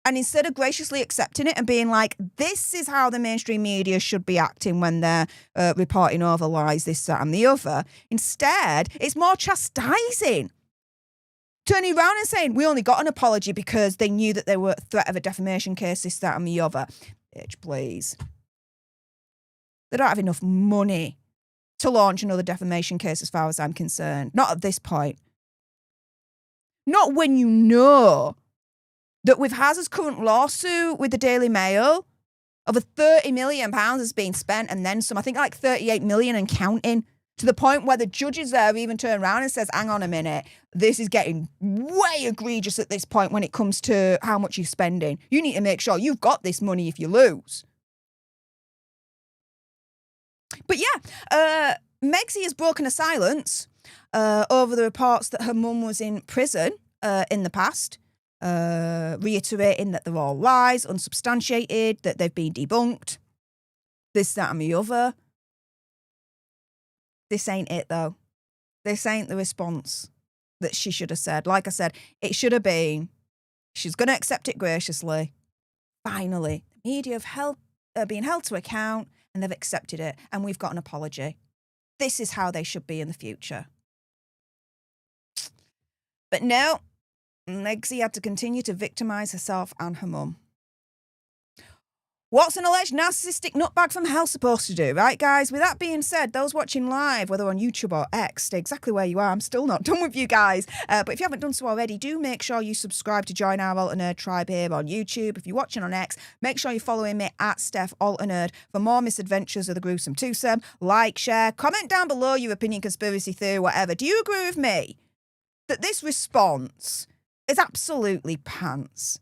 And instead of graciously accepting it and being like, this is how the mainstream media should be acting when they're reporting over lies, this, that and the other, instead, it's more chastising. Turning around and saying, we only got an apology because they knew that they were a threat of a defamation case, this, that and the other. Bitch, please. They don't have enough money to launch another defamation case as far as I'm concerned. Not at this point. Not when you know that with Hazza's current lawsuit with the Daily Mail, over £30 million has been spent and then some, I think like 38 million and counting, to the point where the judges there even turn around and says, hang on a minute, this is getting way egregious at this point when it comes to how much you're spending. You need to make sure you've got this money if you lose. But yeah, Megsy has broken a silence over the reports that her mum was in prison in the past, reiterating that they're all lies, unsubstantiated, that they've been debunked, this, that and the other. This ain't it, though. This ain't the response that she should have said. Like I said, it should have been, she's going to accept it graciously. Finally, the media have been held to account and they've accepted it, and we've got an apology. This is how they should be in the future. But no, Megsy had to continue to victimise herself and her mum. What's an alleged narcissistic nutbag from hell supposed to do, right, guys? With that being said, those watching live, whether on YouTube or X, stay exactly where you are. I'm still not done with you guys. But if you haven't done so already, do make sure you subscribe to join our Alter Nerd tribe here on YouTube. If you're watching on X, make sure you're following me at Stef Alter Nerd for more misadventures of the gruesome twosome. Like, share, comment down below your opinion, conspiracy theory, whatever. Do you agree with me that this response is absolutely pants?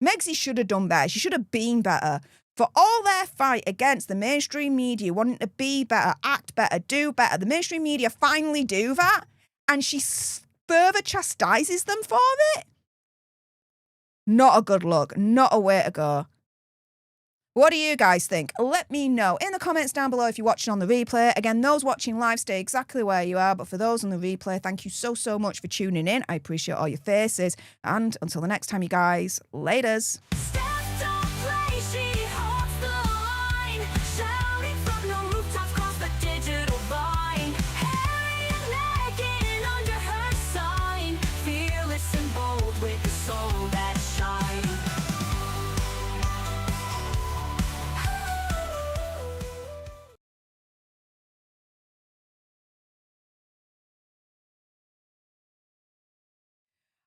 Megsy should have done better. She should have been better. For all their fight against the mainstream media wanting to be better, act better, do better, the mainstream media finally do that, and she further chastises them for it? Not a good look, not a way to go. What do you guys think? Let me know in the comments down below if you're watching on the replay. Again, those watching live stay exactly where you are, but for those on the replay, thank you so, so much for tuning in. I appreciate all your faces. And until the next time, you guys, laters. Stef don't play, she holds the line, shouting from the rooftops across the digital line. Harry and Meghan under her sign, fearless and bold with the soul that shines.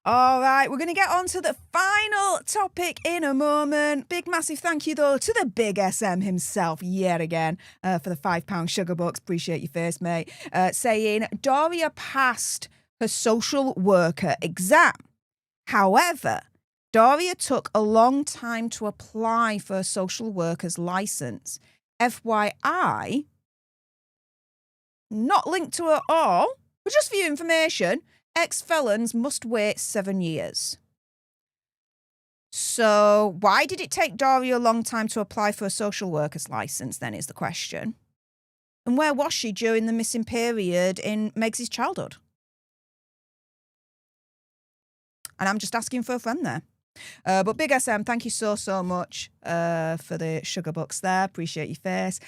All right, we're going to get on to the final topic in a moment. Big, massive thank you, though, to the big SM himself yet again for the £5 sugar bucks. Appreciate you first, mate. Saying, Doria passed her social worker exam. However, Doria took a long time to apply for a social worker's license. FYI, not linked to it all, but just for your information, ex-felons must wait 7 years. So why did it take Doria a long time to apply for a social worker's license, then, is the question. And where was she during the missing period in Meg's childhood? And I'm just asking for a friend there. But Big SM, thank you so, so much for the sugar bucks there. Appreciate your face.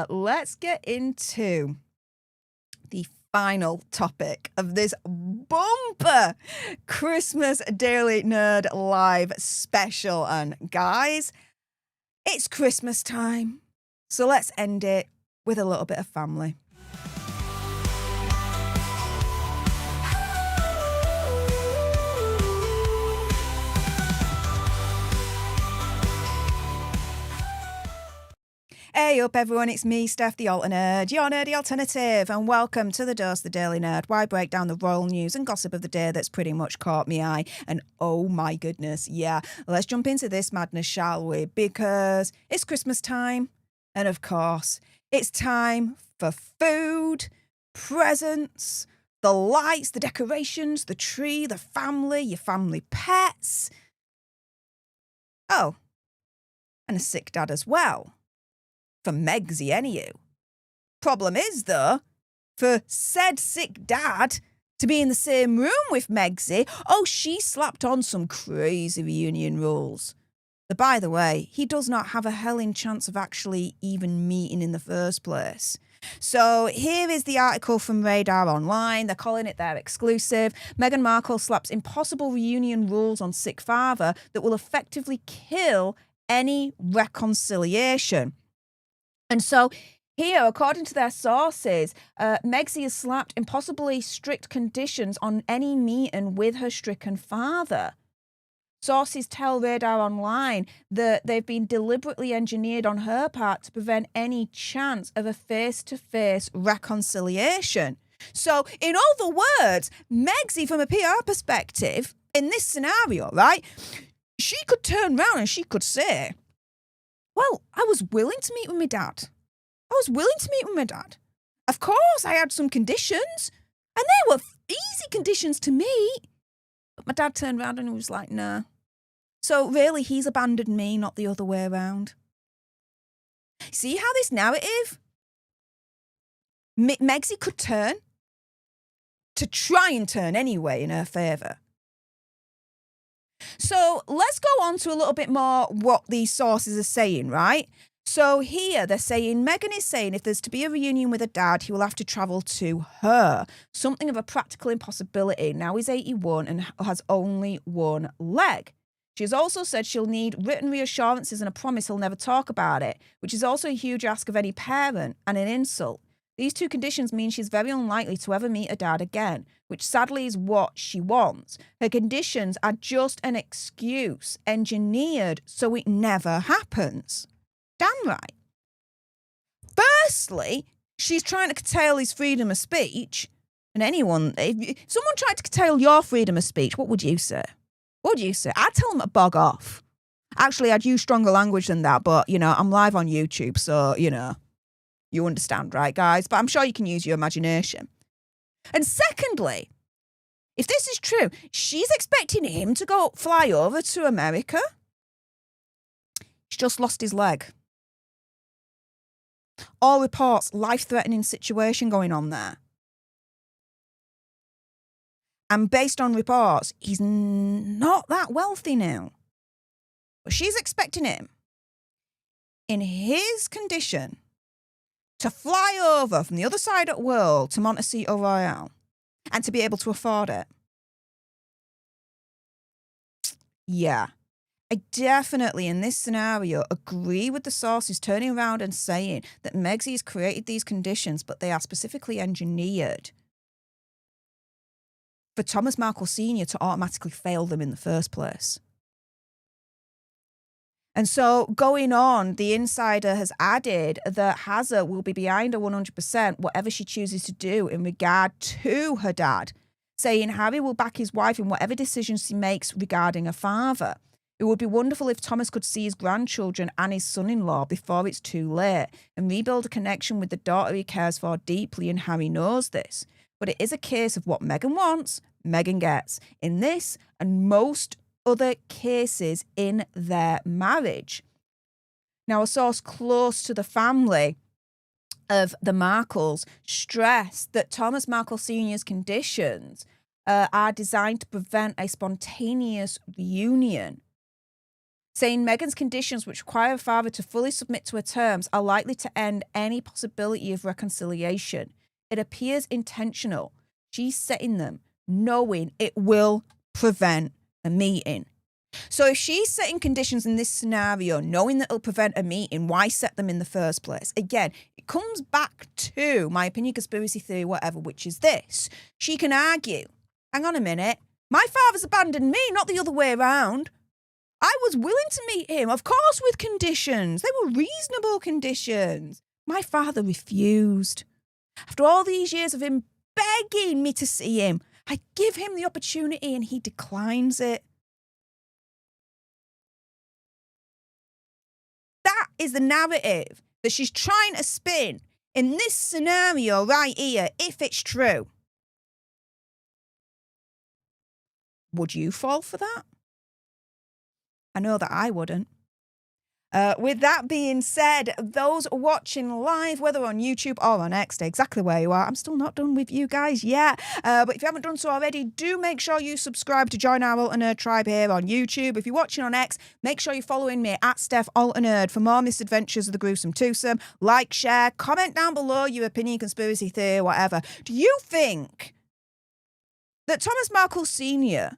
Let's get into the final topic of this bumper Christmas Daily Nerd live special. And guys, it's Christmas time, so let's end it with a little bit of family. Hey up everyone, it's me, Stef The Alter Nerd, your nerdy alternative, and welcome to the Dose the Daily Nerd, where I break down the royal news and gossip of the day that's pretty much caught me eye. And oh my goodness, yeah, let's jump into this madness, shall we? Because it's Christmas time, and of course, it's time for food, presents, the lights, the decorations, the tree, the family, your family pets. Oh, and a sick dad as well. For Megsy, anyhow. Problem is, though, for said sick dad to be in the same room with Megsy, she slapped on some crazy reunion rules. But by the way, he does not have a helling chance of actually even meeting in the first place. So here is the article from Radar Online. They're calling it their exclusive. Meghan Markle slaps impossible reunion rules on sick father that will effectively kill any reconciliation. And so here, according to their sources, Megsy has slapped impossibly strict conditions on any meeting with her stricken father. Sources tell Radar Online that they've been deliberately engineered on her part to prevent any chance of a face-to-face reconciliation. So, in other words, Megsy, from a PR perspective, in this scenario, right, she could turn around and she could say, well, I was willing to meet with my dad. Of course, I had some conditions, and they were easy conditions to meet. But my dad turned around and he was like, nah. So really, he's abandoned me, not the other way around. See how this narrative, Megsy could turn, to try and turn anyway in her favour. So let's go on to a little bit more what these sources are saying, right? So here they're saying, Meghan is saying if there's to be a reunion with her dad, he will have to travel to her. Something of a practical impossibility. Now he's 81 and has only one leg. She has also said she'll need written reassurances and a promise he'll never talk about it, which is also a huge ask of any parent and an insult. These two conditions mean she's very unlikely to ever meet her dad again, which sadly is what she wants. Her conditions are just an excuse engineered so it never happens. Damn right. Firstly, she's trying to curtail his freedom of speech. And if someone tried to curtail your freedom of speech, what would you say? What would you say? I'd tell them to bog off. Actually, I'd use stronger language than that, but, I'm live on YouTube, so, you understand, right, guys? But I'm sure you can use your imagination. And secondly, if this is true, she's expecting him to go fly over to America. He's just lost his leg. All reports, life-threatening situation going on there. And based on reports, he's not that wealthy now. But she's expecting him, in his condition, to fly over from the other side of the world to Montecito Royale and to be able to afford it. Yeah. I definitely, in this scenario, agree with the sources turning around and saying that Megxie has created these conditions, but they are specifically engineered for Thomas Markle Sr. to automatically fail them in the first place. And so going on, the insider has added that Hazza will be behind her 100% whatever she chooses to do in regard to her dad, saying Harry will back his wife in whatever decisions she makes regarding her father. It would be wonderful if Thomas could see his grandchildren and his son-in-law before it's too late and rebuild a connection with the daughter he cares for deeply, and Harry knows this. But it is a case of what Meghan wants, Meghan gets. In this and most other cases in their marriage. Now, a source close to the family of the Markles stressed that Thomas Markle Sr.'s conditions are designed to prevent a spontaneous reunion, saying Meghan's conditions, which require her father to fully submit to her terms, are likely to end any possibility of reconciliation. It appears intentional. She's setting them, knowing it will prevent a meeting. So if she's setting conditions in this scenario, knowing that it'll prevent a meeting, why set them in the first place? Again, it comes back to my opinion, conspiracy theory, whatever, which is this. She can argue, hang on a minute, my father's abandoned me, not the other way around. I was willing to meet him, of course, with conditions. They were reasonable conditions. My father refused. After all these years of him begging me to see him, I give him the opportunity and he declines it. That is the narrative that she's trying to spin in this scenario right here, if it's true. Would you fall for that? I know that I wouldn't. With that being said, those watching live, whether on YouTube or on X, stay exactly where you are. I'm still not done with you guys yet. But if you haven't done so already, do make sure you subscribe to join our Alter Nerd tribe here on YouTube. If you're watching on X, make sure you're following me at Stef Alter Nerd for more misadventures of the gruesome twosome. Like, share, comment down below your opinion, conspiracy theory, whatever. Do you think that Thomas Markle Sr.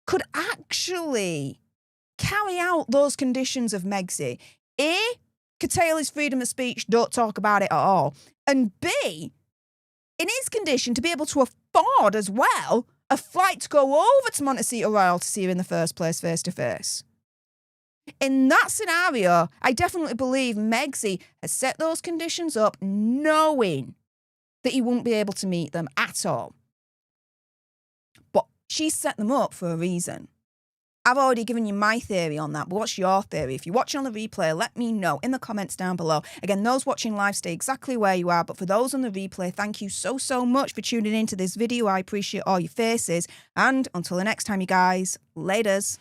could actually carry out those conditions of Megxie? A, curtail his freedom of speech, don't talk about it at all. And B, in his condition, to be able to afford as well a flight to go over to Montecito Royale to see her in the first place, face to face. In that scenario, I definitely believe Megxie has set those conditions up knowing that he wouldn't be able to meet them at all. But she's set them up for a reason. I've already given you my theory on that, but what's your theory? If you're watching on the replay, let me know in the comments down below. Again, those watching live, stay exactly where you are, but for those on the replay, thank you so, so much for tuning into this video. I appreciate all your faces, and until the next time, you guys, laters.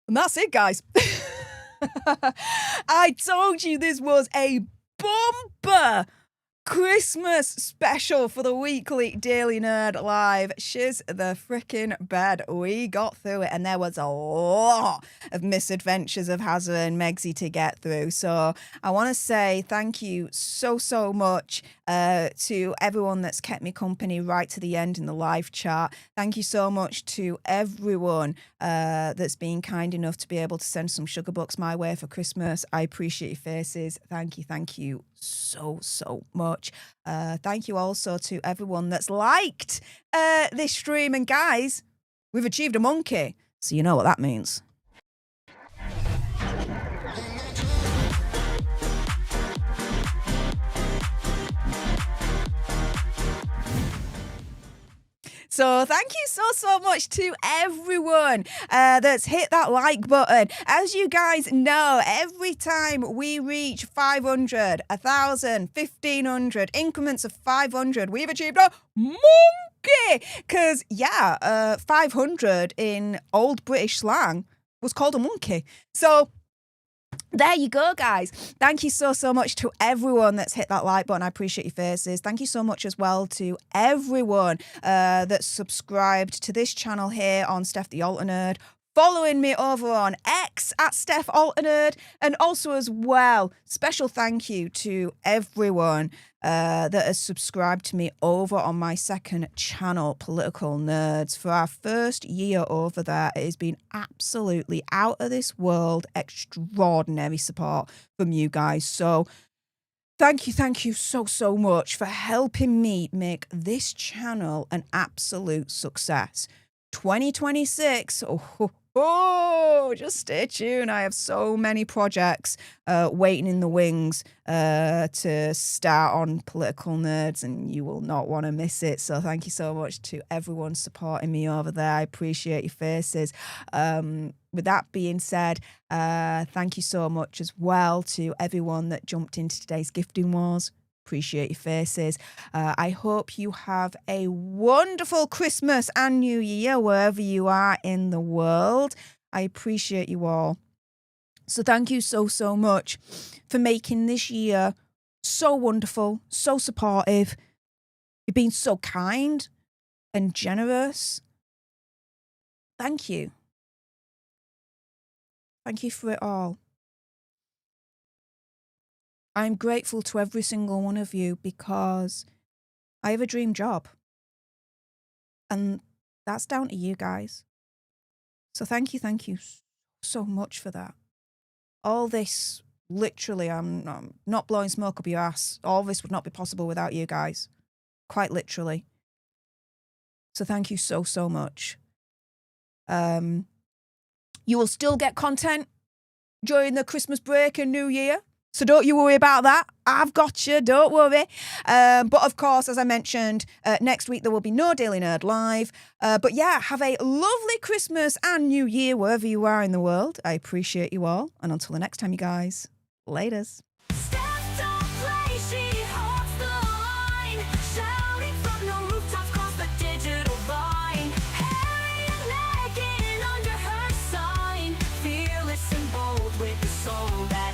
And that's it, guys. I told you this was a bumper Christmas special for the weekly Daily Nerd Live. Shiz the frickin' bed. We got through it, and there was a lot of misadventures of Hazza and Megxie to get through. So I want to say thank you so, so much to everyone that's kept me company right to the end in the live chat. Thank you so much to everyone that's been kind enough to be able to send some sugar bucks my way for Christmas. I appreciate your faces. Thank you so, so much. Thank you also to everyone that's liked this stream. And guys, we've achieved a monkey, so you know what that means. So thank you so much to everyone that's hit that like button. As you guys know, every time we reach 500, 1,000, 1,500, increments of 500, we've achieved a monkey. Because, 500 in old British slang was called a monkey. So there you go, guys. Thank you so much to everyone that's hit that like button. I appreciate your faces. Thank you so much as well to everyone that's subscribed to this channel here on Stef The Alter Nerd, following me over on X at Stef Alter Nerd, and also as well, special thank you to everyone that has subscribed to me over on my second channel, Political Nerds. For our first year over there, it has been absolutely out of this world, extraordinary support from you guys. So thank you so much for helping me make this channel an absolute success. 2026, just stay tuned. I have so many projects waiting in the wings to start on Political Nerds, and you will not want to miss it. So thank you so much to everyone supporting me over there. I appreciate your faces. With that being said, thank you so much as well to everyone that jumped into today's gifting wars. Appreciate your faces. I hope you have a wonderful Christmas and New Year wherever you are in the world. I appreciate you all. So thank you so much for making this year so wonderful, so supportive. You've been so kind and generous. Thank you. Thank you for it all. I'm grateful to every single one of you because I have a dream job. And that's down to you guys. So thank you so much for that. All this, literally, I'm not blowing smoke up your ass. All this would not be possible without you guys. Quite literally. So thank you so much. You will still get content during the Christmas break and New Year. So don't you worry about that. I've got you. Don't worry. But of course, as I mentioned, next week there will be no Daily Nerd Live. But yeah, have a lovely Christmas and New Year wherever you are in the world. I appreciate you all. And until the next time, you guys, laters. Steph don't play, she holds the line, shouting from the rooftops across the digital line. Harry and Meghan under her sign, fearless and bold with the soul that